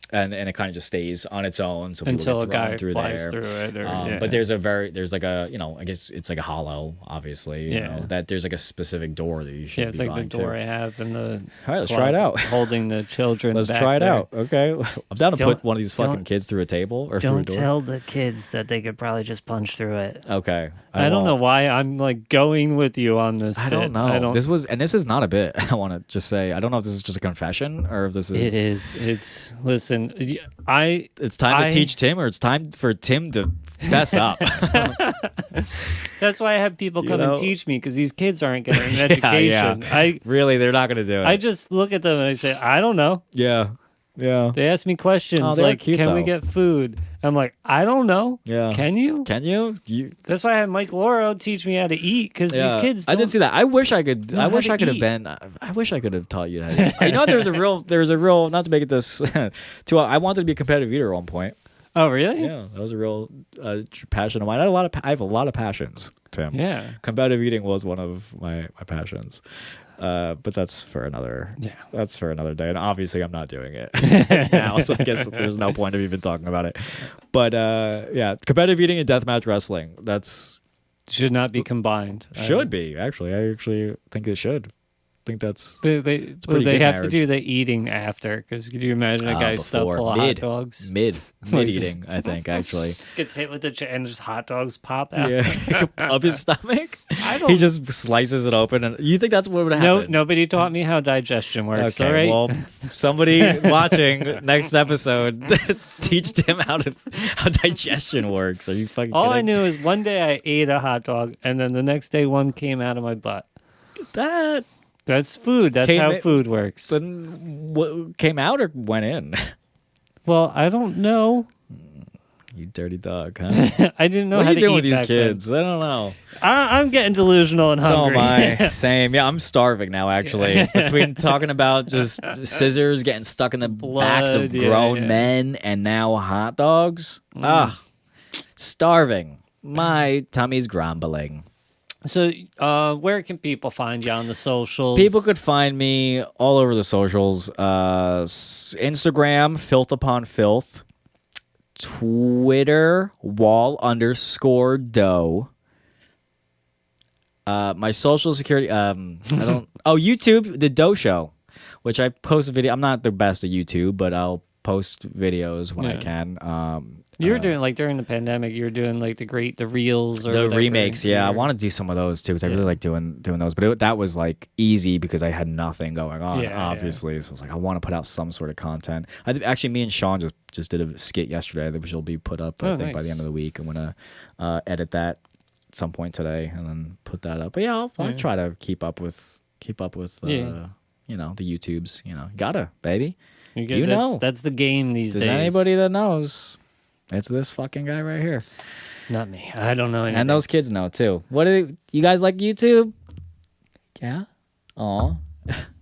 And it kind of just stays on its own, so people until get a guy through flies there. through it. But there's like a, I guess it's like a hollow, obviously. You know, that there's like a specific door that you should. Yeah, it's like the door I have in the. All right, let's try it out. Holding the children. Let's try it out. Okay, I'm down to put one of these fucking kids through a table or through a door. Don't tell the kids that they could probably just punch through it. Okay, I don't know why I'm like going with you on this. I don't know. This is not a bit. I want to just say I don't know if this is just a confession or if this is. It is. It's listen. It's time to teach Tim, or it's time for Tim to fess up. That's why I have people come and teach me, because these kids aren't getting an education. Yeah. They're not going to do it. I just look at them and I say, I don't know. Yeah. Yeah. They ask me questions like, can we get food? I'm like, I don't know. Yeah. Can you? Can you? That's why I had Mike Loro teach me how to eat, because these kids I didn't see that. I wish I could. I wish I could have been. I wish I could have taught you how to eat. You know, there was a real. Not to make it this. I wanted to be a competitive eater at one point. Oh, really? Yeah, that was a real passion of mine. I have a lot of passions, Tim. Yeah. Competitive eating was one of my passions. But that's for another. Yeah. That's for another day, and obviously I'm not doing it now, so I guess there's no point of even talking about it. But competitive eating and deathmatch wrestling. That's should not be combined. Should be actually. I actually think it should. I think that's they have to do the eating after, because could you imagine a guy stuffed full of hot dogs? Mid eating, I think actually gets hit with the and just hot dogs pop out of his stomach. He just slices it open, and you think that's what would happen? No, nobody taught me how digestion works. Okay, all right? Well, somebody watching next episode teach him how digestion works. Are you fucking all kidding? I knew is one day I ate a hot dog, and then the next day one came out of my butt. That's food. That's how food works. But what came out or went in? Well, I don't know. You dirty dog, huh? I didn't know what how are you to doing eat with these back kids? then. I don't know. I'm getting delusional and hungry. So am I. Same. Yeah, I'm starving now, actually. Between talking about just scissors getting stuck in the backs of grown men and now hot dogs. Starving. My tummy's grumbling. So, where can people find you on the socials? People could find me all over the socials. Instagram, filth upon filth. Twitter, wall_dough. My social security, YouTube, the Dough Show, which I post a video. I'm not the best at YouTube, but I'll post videos when I can. You were doing, like, during the pandemic, you were doing, like, the reels or the whatever. remakes. Yeah, I want to do some of those too, because I really like doing those. But that was like easy because I had nothing going on, obviously. So I was like, I want to put out some sort of content. Actually, me and Sean just did a skit yesterday that will be put up, I think, by the end of the week. I'm gonna edit that at some point today and then put that up. But yeah, I'll try to keep up with the YouTubes. Gotta, baby. That's the game these days. There's anybody that knows. It's this fucking guy right here. Not me. I don't know anything. And those kids know too. You guys like YouTube? Yeah. Aw.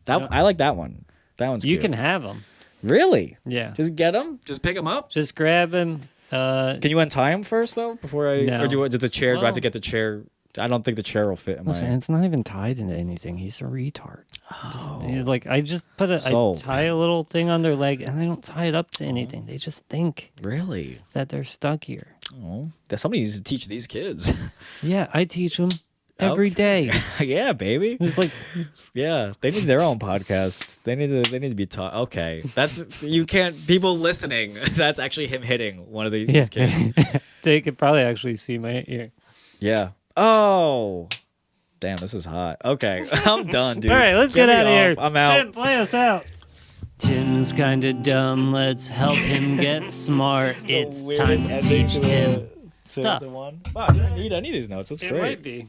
I like that one. That one's cute. You can have them. Really? Yeah. Just get them? Just pick them up? Just grab them. Can you untie them first though? Before I... No. Or do the chair... do I have to get the chair... I don't think the chair will fit in Listen, it's not even tied into anything. He's a retard. He's like, I just I tie a little thing on their leg, and I don't tie it up to anything. They just think really that they're stuck here. Oh, that somebody needs to teach these kids. Yeah, I teach them every day. Yeah, baby. It's like, yeah, they need their own podcasts. They need to be taught. Okay, you can't. People listening. That's actually him hitting one of these kids. They could probably actually see my ear. Yeah. Oh, damn, this is hot. Okay, I'm done, dude. All right, let's get out of here. I'm out. Tim, play us out. Tim's kind of dumb. Let's help him get smart. It's time to teach Tim stuff. Wow, I need any of these notes. That's great. It might be.